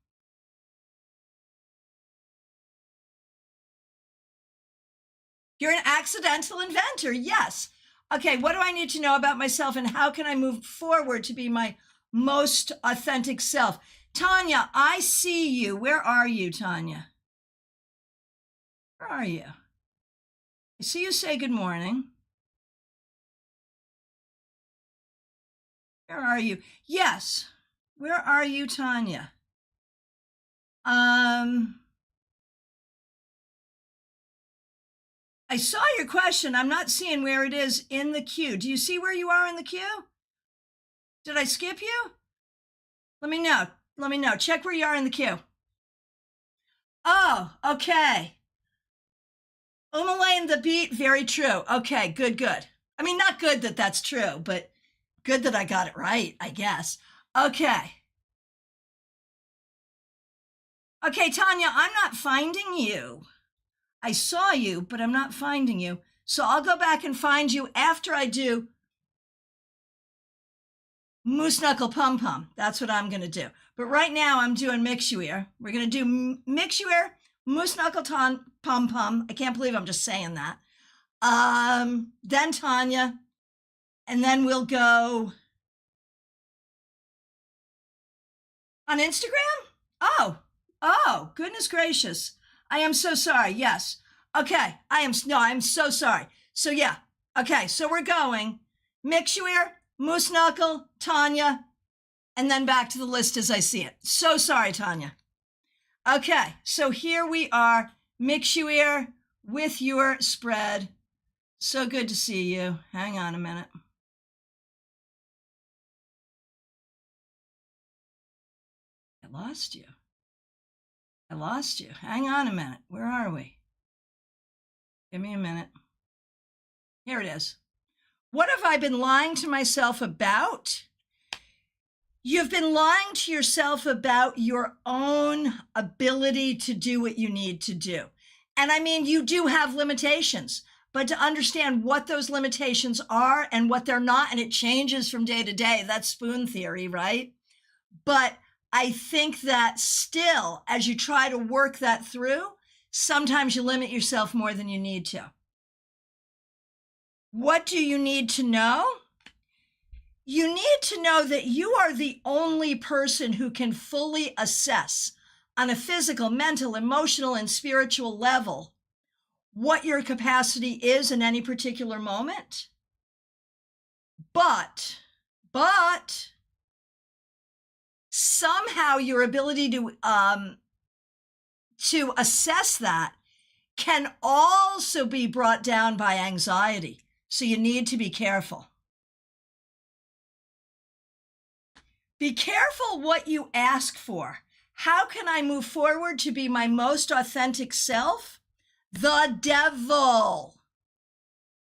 You're an accidental inventor. Yes. Okay, what do I need to know about myself and how can I move forward to be my most authentic self? Tanya, I see you. Where are you, Tanya? Where are you? I see you say good morning. Where are you? Yes. Where are you, Tanya? I saw your question. I'm not seeing where it is in the queue. Do you see where you are in the queue? Did I skip you? Let me know. Let me know. Check where you are in the queue. Oh, okay. Elaine the Beat, very true. Okay, good, good. I mean, not good that that's true, but good that I got it right, I guess. Okay. Okay, Tanya, I'm not finding you. I saw you, but I'm not finding you. So I'll go back and find you after I do Moose Knuckle Pum Pum. That's what I'm going to do. But right now I'm doing Mixuir. We're going to do Mixuir, Moose Knuckle Pum Pum. I can't believe I'm just saying that. Then Tanya. And then we'll go on Instagram. Oh, goodness gracious. I am so sorry. Yes. Okay. I'm so sorry. So yeah. Okay. So we're going Mixuir, Moose Knuckle, Tanya, and then back to the list as I see it. So sorry, Tanya. Okay. So here we are, Mixuir with your spread. So good to see you. Hang on a minute. I lost you. Hang on a minute. Where are we? Give me a minute. Here it is. What have I been lying to myself about? You've been lying to yourself about your own ability to do what you need to do. And I mean, you do have limitations, but to understand what those limitations are and what they're not, and it changes from day to day, that's spoon theory, right? But I think that still, as you try to work that through, sometimes you limit yourself more than you need to. What do you need to know? You need to know that you are the only person who can fully assess on a physical, mental, emotional, and spiritual level what your capacity is in any particular moment. But somehow your ability to assess that can also be brought down by anxiety. So you need to be careful. Be careful what you ask for. How can I move forward to be my most authentic self? The devil.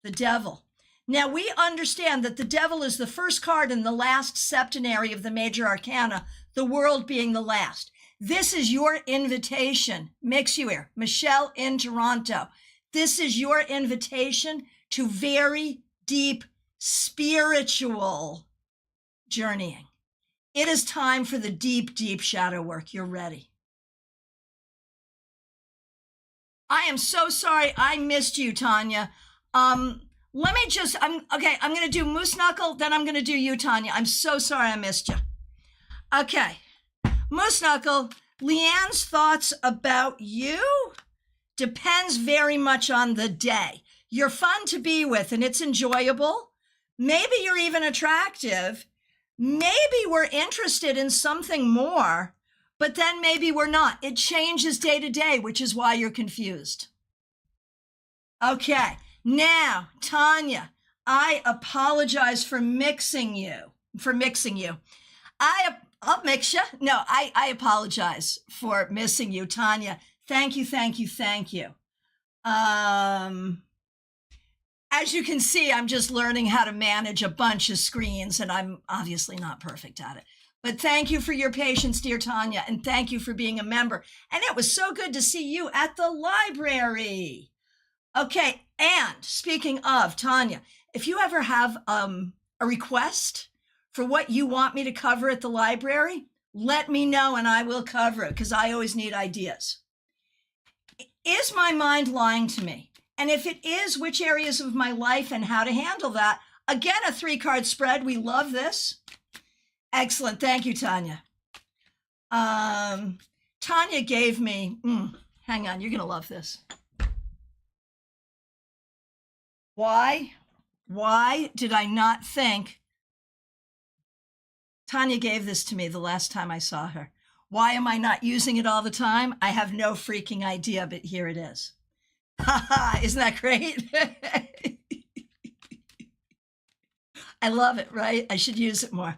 The devil. Now we understand that the devil is the first card in the last septenary of the major arcana, the world being the last. This is your invitation, Mixuir, Michelle in Toronto. This is your invitation to very deep spiritual journeying. It is time for the deep, deep shadow work. You're ready. I am so sorry I missed you, Tanya. I'm going to do Moose Knuckle, then I'm going to do you, Tanya. I'm so sorry I missed you. Okay. Moose Knuckle, Leanne's thoughts about you depends very much on the day. You're fun to be with and it's enjoyable. Maybe you're even attractive. Maybe we're interested in something more, but then maybe we're not. It changes day to day, which is why you're confused. Okay, now, Tanya, I apologize for mixing you. I'll mix you. No, I apologize for missing you, Tanya. Thank you. As you can see, I'm just learning how to manage a bunch of screens, and I'm obviously not perfect at it. But thank you for your patience, dear Tanya, and thank you for being a member. And it was so good to see you at the library. Okay, and speaking of, Tanya, if you ever have a request for what you want me to cover at the library, let me know and I will cover it because I always need ideas. Is my mind lying to me? And if it is, which areas of my life and how to handle that? Again, a 3-card spread. We love this. Excellent. Thank you, Tanya. Tanya gave me, hang on, you're going to love this. Why did I not think? Tanya gave this to me the last time I saw her. Why am I not using it all the time? I have no freaking idea, but here it is. Isn't that great? I love it, right? I should use it more.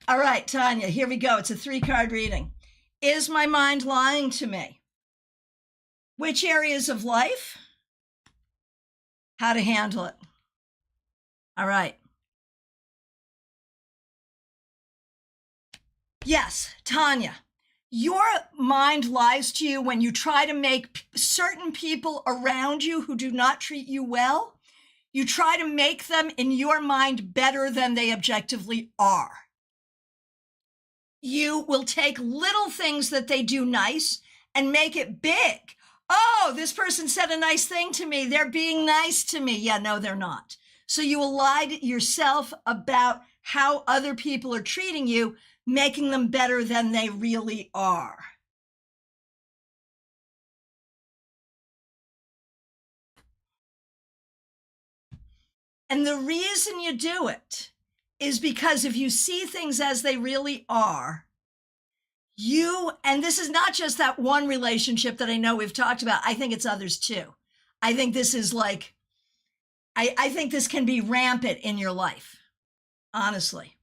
All right, Tanya, here we go. It's a 3-card reading. Is my mind lying to me? Which areas of life? How to handle it. All right. Yes, Tanya. Your mind lies to you when you try to make certain people around you who do not treat you well, you try to make them in your mind better than they objectively are. You will take little things that they do nice and make it big. Oh, this person said a nice thing to me. They're being nice to me. Yeah, no, they're not. So you will lie to yourself about how other people are treating you, making them better than they really are. And the reason you do it is because if you see things as they really are, and this is not just that one relationship that I know we've talked about, I think it's others too. I think this is like, I think this can be rampant in your life, honestly.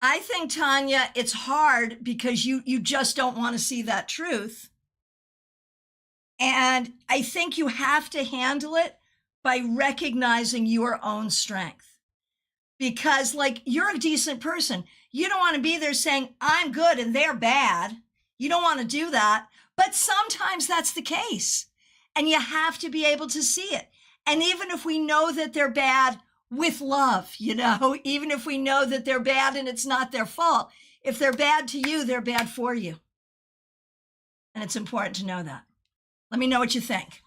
I think, Tanya, it's hard because you just don't want to see that truth. And I think you have to handle it by recognizing your own strength. Because, like, you're a decent person. You don't want to be there saying, I'm good and they're bad. You don't want to do that. But sometimes that's the case. And you have to be able to see it. And even if we know that they're bad, with love, even if we know that they're bad and it's not their fault, if they're bad to you, they're bad for you. And it's important to know that. Let me know what you think.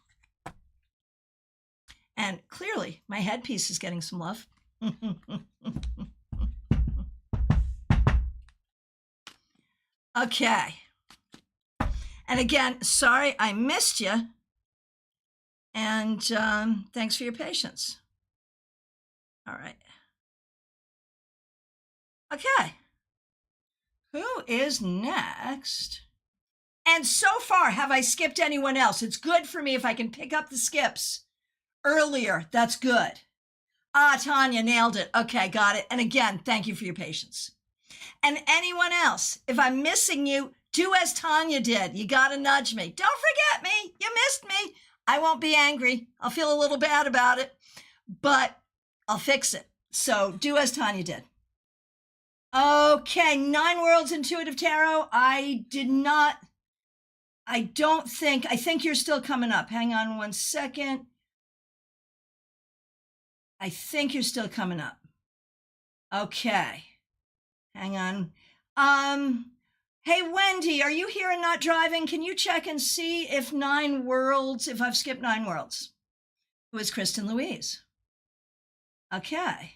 And clearly, my headpiece is getting some love. Okay. And again, sorry I missed you. And thanks for your patience. All right. Okay. Who is next? And so far, have I skipped anyone else? It's good for me if I can pick up the skips earlier. That's good. Tanya nailed it. Okay, got it. And again, thank you for your patience. And anyone else, if I'm missing you, do as Tanya did. You got to nudge me. Don't forget me. You missed me. I won't be angry. I'll feel a little bad about it, but I'll fix it. So do as Tanya did. Okay, 9 Worlds Intuitive Tarot. I think you're still coming up. Hang on one second. I think you're still coming up. Okay. Hang on. Hey, Wendy, are you here and not driving? Can you check and see if I've skipped 9 Worlds? Who is Kristen Louise? Okay.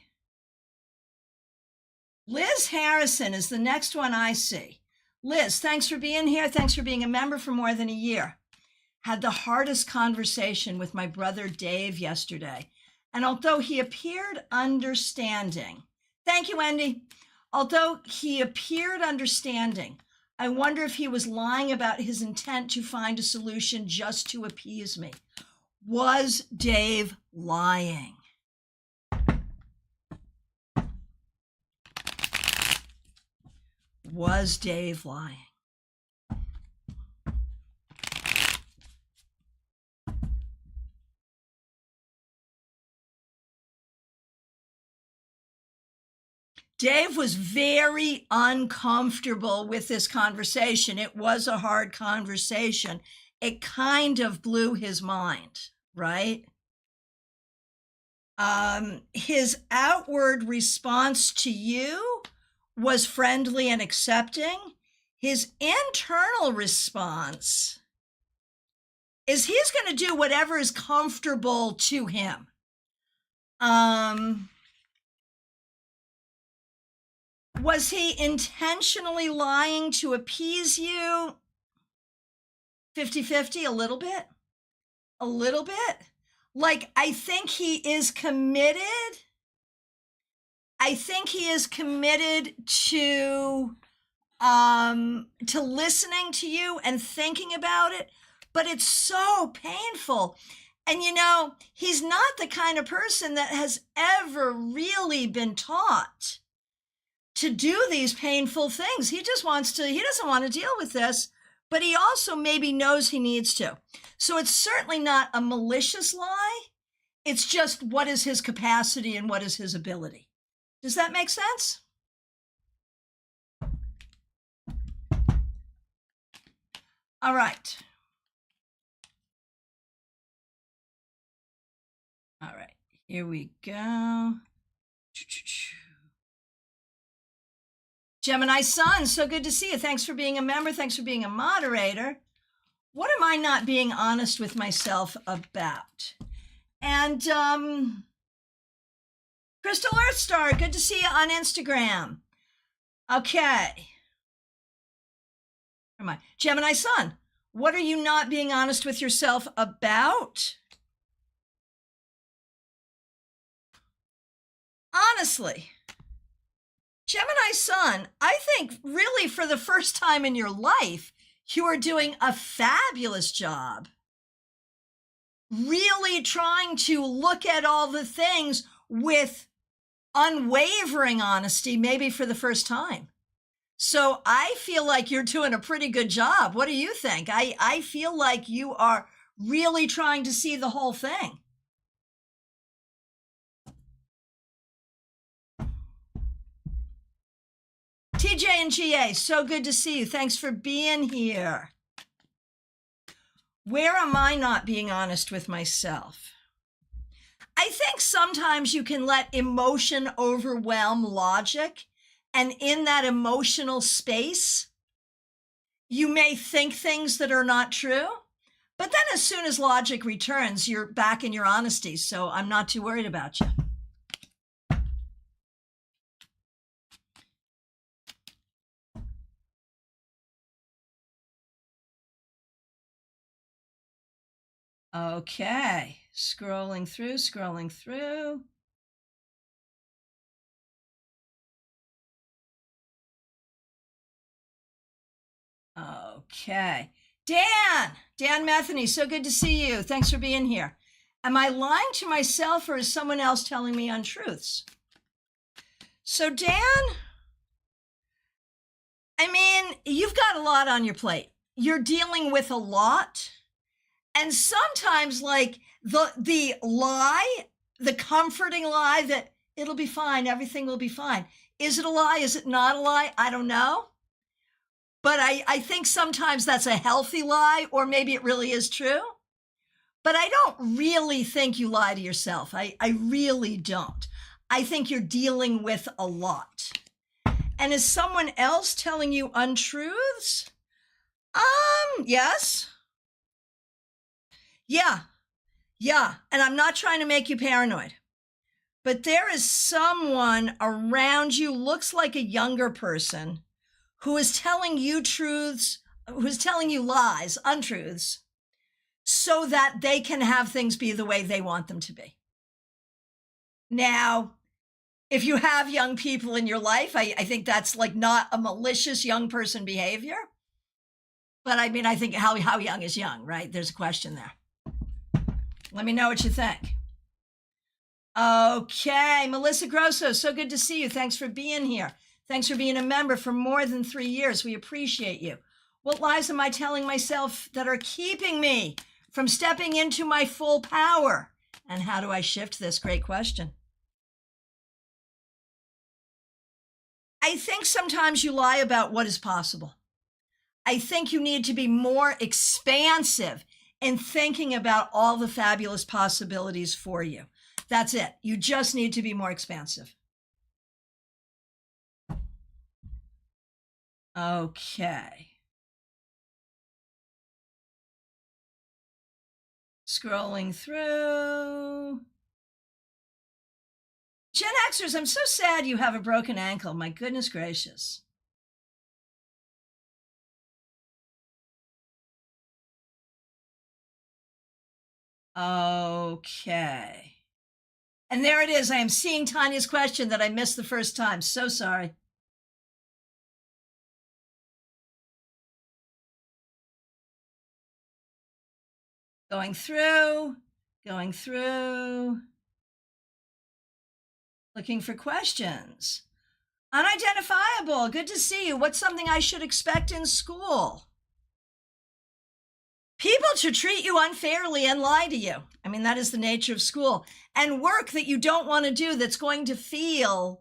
Liz Harrison is the next one I see. Liz, thanks for being here. Thanks for being a member for more than a year. Had the hardest conversation with my brother Dave yesterday. And although he appeared understanding, thank you, Wendy. Although he appeared understanding, I wonder if he was lying about his intent to find a solution just to appease me. Was Dave lying? Was Dave lying? Dave was very uncomfortable with this conversation. It was a hard conversation. It kind of blew his mind, right? His outward response to you was friendly and accepting. His internal response is he's going to do whatever is comfortable to him. Was he intentionally lying to appease you? 50-50, a little bit. A little bit. Like, I think he is committed. I think he is committed to listening to you and thinking about it, but it's so painful. And he's not the kind of person that has ever really been taught to do these painful things. He doesn't want to deal with this, but he also maybe knows he needs to. So it's certainly not a malicious lie. It's just what is his capacity and what is his ability. Does that make sense? All right. All right, here we go. Gemini Sun, so good to see you. Thanks for being a member. Thanks for being a moderator. What am I not being honest with myself about? And Crystal Earthstar, good to see you on Instagram. Okay. Gemini Sun, What are you not being honest with yourself about? Honestly, Gemini Sun, I think really for the first time in your life, you are doing a fabulous job. Really trying to look at all the things with unwavering honesty, maybe for the first time. So I feel like you're doing a pretty good job. What do you think? I feel like you are really trying to see the whole thing. TJ and GA, so good to see you. Thanks for being here. Where am I not being honest with myself? I think sometimes you can let emotion overwhelm logic, and in that emotional space, you may think things that are not true, but then as soon as logic returns, you're back in your honesty, so I'm not too worried about you. Okay, scrolling through. Okay. Dan Metheny, so good to see you. Thanks for being here. Am I lying to myself or is someone else telling me untruths? So Dan, I mean, you've got a lot on your plate. You're dealing with a lot. And sometimes like the lie, the comforting lie that it'll be fine, everything will be fine. Is it a lie? Is it not a lie? I don't know. But I think sometimes that's a healthy lie, or maybe it really is true. But I don't really think you lie to yourself. I really don't. I think you're dealing with a lot. And is someone else telling you untruths? Yes. Yeah. And I'm not trying to make you paranoid. But there is someone around you, looks like a younger person, who is telling you truths, who is telling you lies, untruths, so that they can have things be the way they want them to be. Now, if you have young people in your life, I think that's like not a malicious young person behavior. But I mean, I think how young is young, right? There's a question there. Let me know what you think. Okay, Melissa Grosso, so good to see you. Thanks for being here. Thanks for being a member for more than 3 years. We appreciate you. What lies am I telling myself that are keeping me from stepping into my full power? And how do I shift this? Great question. I think sometimes you lie about what is possible. I think you need to be more expansive in thinking about all the fabulous possibilities for you. That's it. You just need to be more expansive. Okay. Scrolling through. Gen Xers, I'm so sad you have a broken ankle. My goodness gracious. Okay. And there it is. I am seeing Tanya's question that I missed the first time. So sorry. Going through. Looking for questions. Unidentifiable. Good to see you. What's something I should expect in school? People to treat you unfairly and lie to you. I mean, that is the nature of school. And work that you don't want to do that's going to feel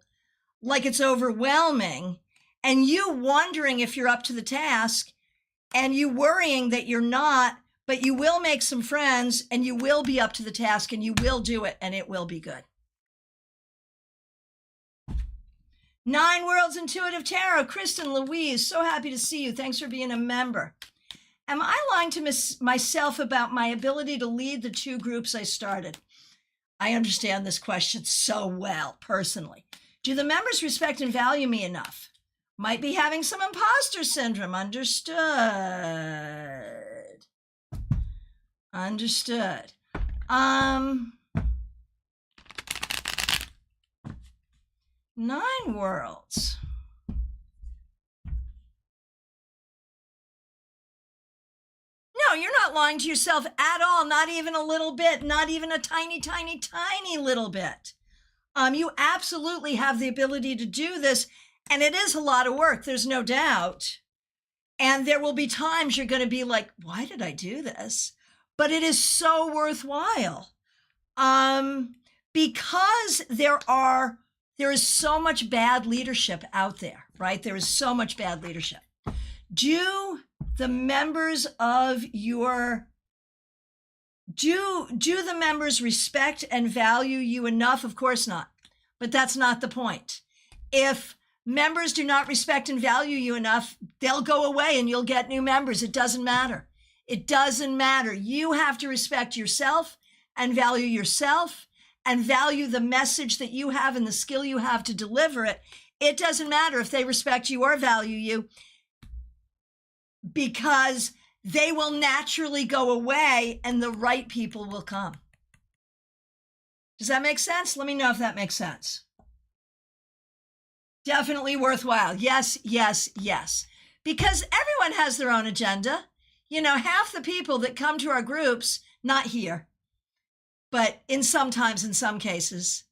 like it's overwhelming, and you wondering if you're up to the task, and you worrying that you're not, but you will make some friends, and you will be up to the task, and you will do it, and it will be good. 9 Worlds Intuitive Tarot, Kristen, Louise, so happy to see you. Thanks for being a member. Am I lying to myself about my ability to lead the 2 groups I started? I understand this question so well, personally. Do the members respect and value me enough? Might be having some imposter syndrome. Understood. Understood. 9 worlds. No, you're not lying to yourself at all. Not even a little bit. Not even a tiny, tiny, tiny little bit. You absolutely have the ability to do this. And it is a lot of work. There's no doubt. And there will be times you're going to be like, why did I do this? But it is so worthwhile. Because there is so much bad leadership out there, right? There is so much bad leadership. Do the members respect and value you enough? Of course not. But that's not the point. If members do not respect and value you enough, they'll go away and you'll get new members. It doesn't matter. It doesn't matter. You have to respect yourself and value the message that you have and the skill you have to deliver it. It doesn't matter if they respect you or value you, because they will naturally go away and the right people will come. Does that make sense? Let me know if that makes sense. Definitely worthwhile. Yes, yes, yes. Because everyone has their own agenda. You know, half the people that come to our groups, not here, but in some cases,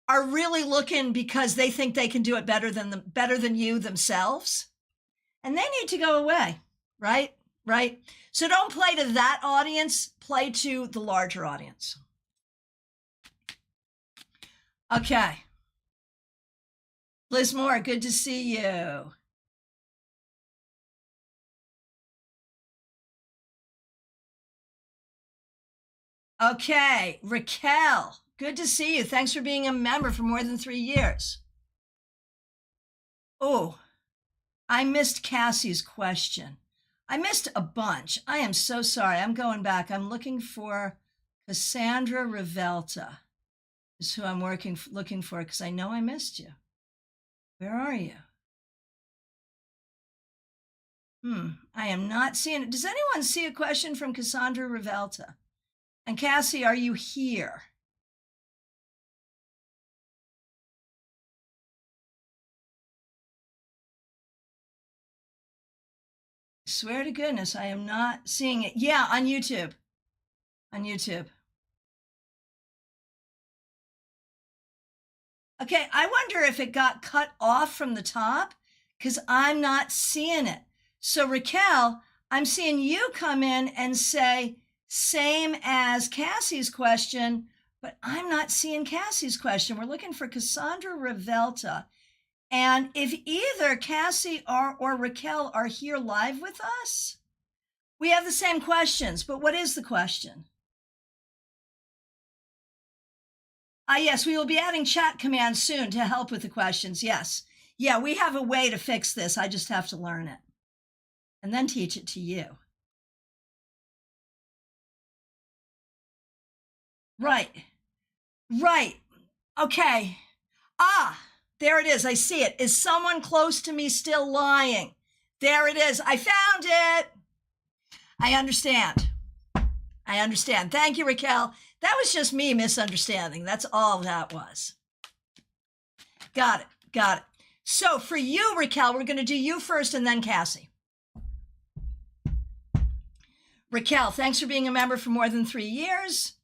are really looking because they think they can do it better than you themselves. And they need to go away, right? Right? So don't play to that audience, play to the larger audience. Okay. Liz Moore, good to see you. Okay, Raquel, good to see you. Thanks for being a member for more than 3 years. Oh, I missed Cassie's question. I missed a bunch. I am so sorry. I'm going back. I'm looking for Cassandra Revelta is who I'm looking for, because I know I missed you. Where are you? I am not seeing it. Does anyone see a question from Cassandra Revelta? And Cassie, are you here? I swear to goodness, I am not seeing it. Yeah, on YouTube. On YouTube. Okay, I wonder if it got cut off from the top, because I'm not seeing it. So Raquel, I'm seeing you come in and say, same as Cassie's question, but I'm not seeing Cassie's question. We're looking for Cassandra Revelta. And if either Cassie or Raquel are here live with us, we have the same questions, but what is the question? Yes, we will be adding chat commands soon to help with the questions. Yes. Yeah, we have a way to fix this. I just have to learn it and then teach it to you. Right. Right. Okay. There it is. I see it. Is someone close to me still lying? There it is. I found it. I understand. I understand. Thank you, Raquel. That was just me misunderstanding. That's all that was. Got it. Got it. So for you, Raquel, we're going to do you first and then Cassie. Raquel, thanks for being a member for more than 3 years.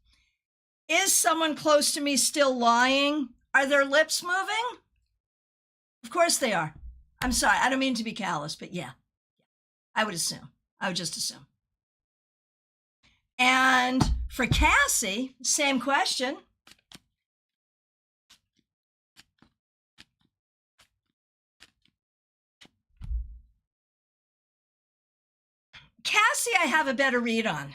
Is someone close to me still lying? Are their lips moving? Of course they are. I'm sorry. I don't mean to be callous, but yeah. I would assume. I would just assume. And for Cassie, same question. Cassie, I have a better read on.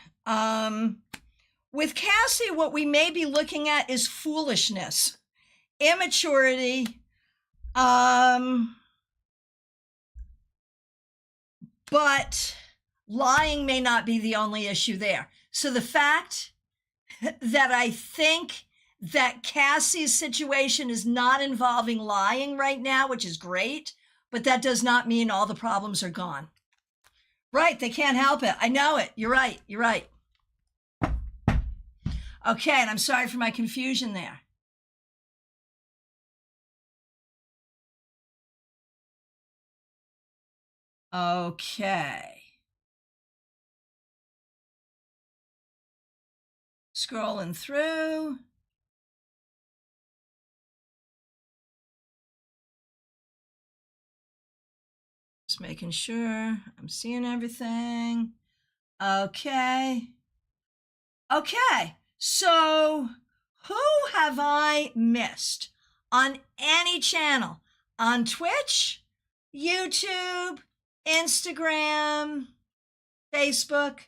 With Cassie, what we may be looking at is foolishness, immaturity, but lying may not be the only issue there. So the fact that I think that Cassie's situation is not involving lying right now, which is great, but that does not mean all the problems are gone. Right, they can't help it. I know it. You're right. You're right. Okay, and I'm sorry for my confusion there. Okay. Scrolling through. Just making sure I'm seeing everything. Okay. Okay. So, who have I missed on any channel? On Twitch, YouTube, Instagram, Facebook?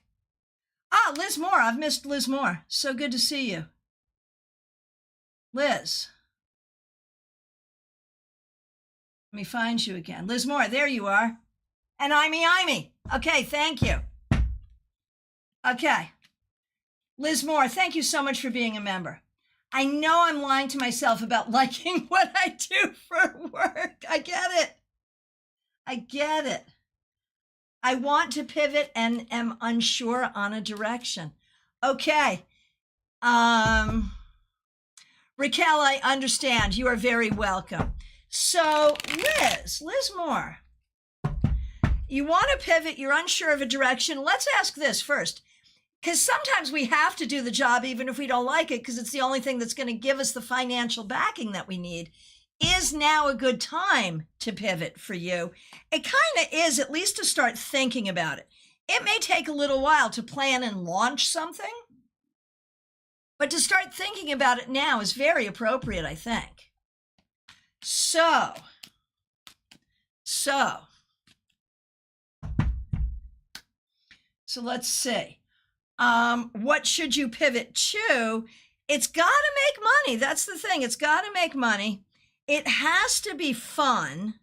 Ah, Liz Moore. I've missed Liz Moore. So good to see you. Liz. Let me find you again. Liz Moore, there you are. And Imee. Okay, thank you. Okay. Liz Moore, thank you so much for being a member. I know I'm lying to myself about liking what I do for work. I get it. I want to pivot and am unsure on a direction. Okay. Raquel, I understand. You are very welcome. So, Liz Moore, you want to pivot, you're unsure of a direction. Let's ask this first, because sometimes we have to do the job even if we don't like it, because it's the only thing that's going to give us the financial backing that we need. Is now a good time to pivot for you? It kind of is, at least to start thinking about it. It may take a little while to plan and launch something, but to start thinking about it now is very appropriate, I think. So let's see. What should you pivot to? It's got to make money. That's the thing. It's got to make money. It has to be fun.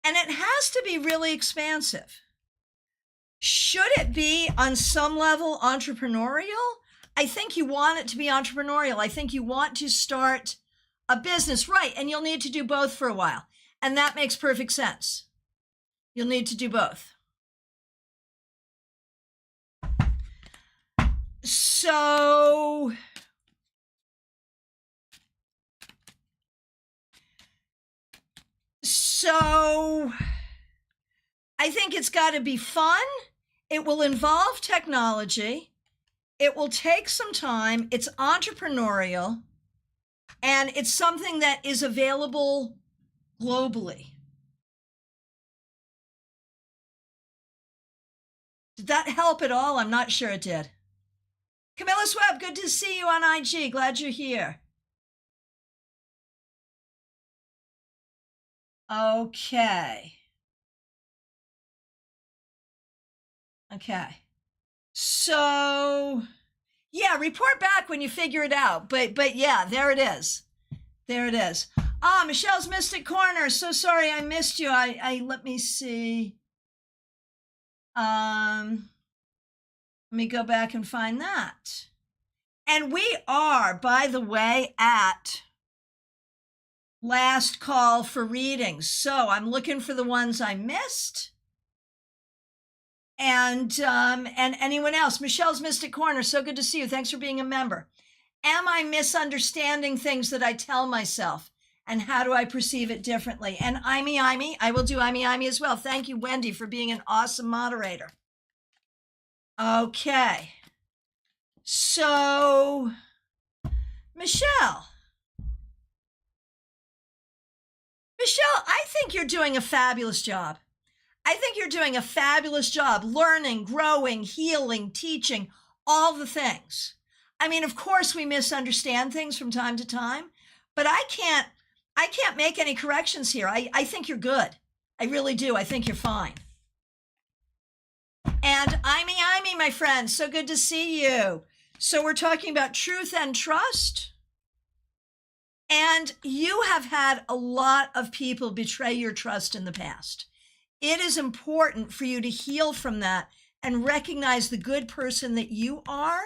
And it has to be really expansive. Should it be on some level entrepreneurial? I think you want it to be entrepreneurial. I think you want to start a business, right? And you'll need to do both for a while. And that makes perfect sense. You'll need to do both. So I think it's got to be fun. It will involve technology. It will take some time. It's entrepreneurial. And it's something that is available globally. Did that help at all? I'm not sure it did. Camilla Swebb, good to see you on IG. Glad you're here. Okay. So, yeah, report back when you figure it out. But yeah, there it is. Michelle's Mystic Corner. So sorry I missed you. I let me see. Let me go back and find that. And we are, by the way, at last call for readings. So I'm looking for the ones I missed. And anyone else. Michelle's Mystic Corner, so good to see you. Thanks for being a member. Am I misunderstanding things that I tell myself? And how do I perceive it differently? And Imee, I will do Imee as well. Thank you, Wendy, for being an awesome moderator. Okay. So, Michelle, I think you're doing a fabulous job. I think you're doing a fabulous job learning, growing, healing, teaching, all the things. I mean, of course, we misunderstand things from time to time, but I can't make any corrections here. I think you're good. I really do. I think you're fine. And Imee, my friend, so good to see you. So we're talking about truth and trust. And you have had a lot of people betray your trust in the past. It is important for you to heal from that and recognize the good person that you are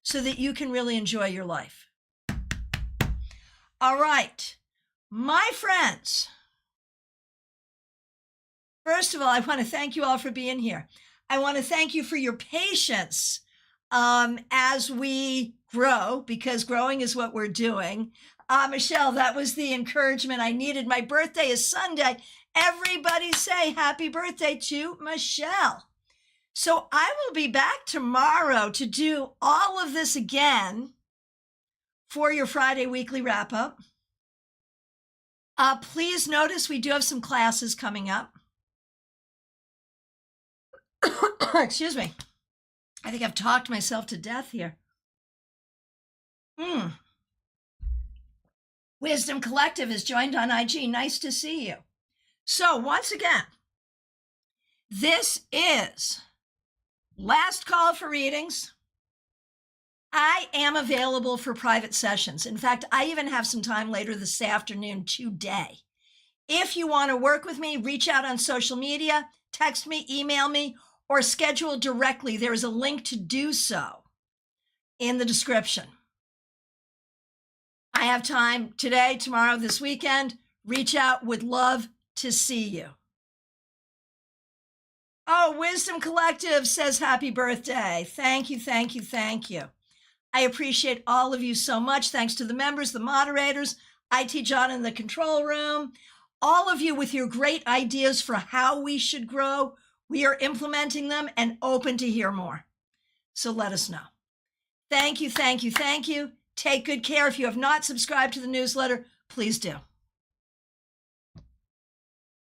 so that you can really enjoy your life. All right, my friends. First of all, I want to thank you all for being here. I want to thank you for your patience as we grow, because growing is what we're doing. Michelle, that was the encouragement I needed. My birthday is Sunday. Everybody say happy birthday to Michelle. So I will be back tomorrow to do all of this again for your Friday weekly wrap up. Please notice we do have some classes coming up. Excuse me. I think I've talked myself to death here. Wisdom Collective is joined on IG. Nice to see you. So once again, this is last call for readings. I am available for private sessions. In fact, I even have some time later this afternoon today. If you want to work with me, reach out on social media, text me, email me, or schedule directly. There is a link to do so in the description. I have time today, tomorrow, this weekend. Reach out. Would love to see you. Oh, Wisdom Collective says happy birthday. Thank you, thank you, thank you. I appreciate all of you so much. Thanks to the members, the moderators, IT John in the control room, all of you with your great ideas for how we should grow. We are implementing them and open to hear more. So let us know. Thank you, thank you, thank you. Take good care. If you have not subscribed to the newsletter, please do.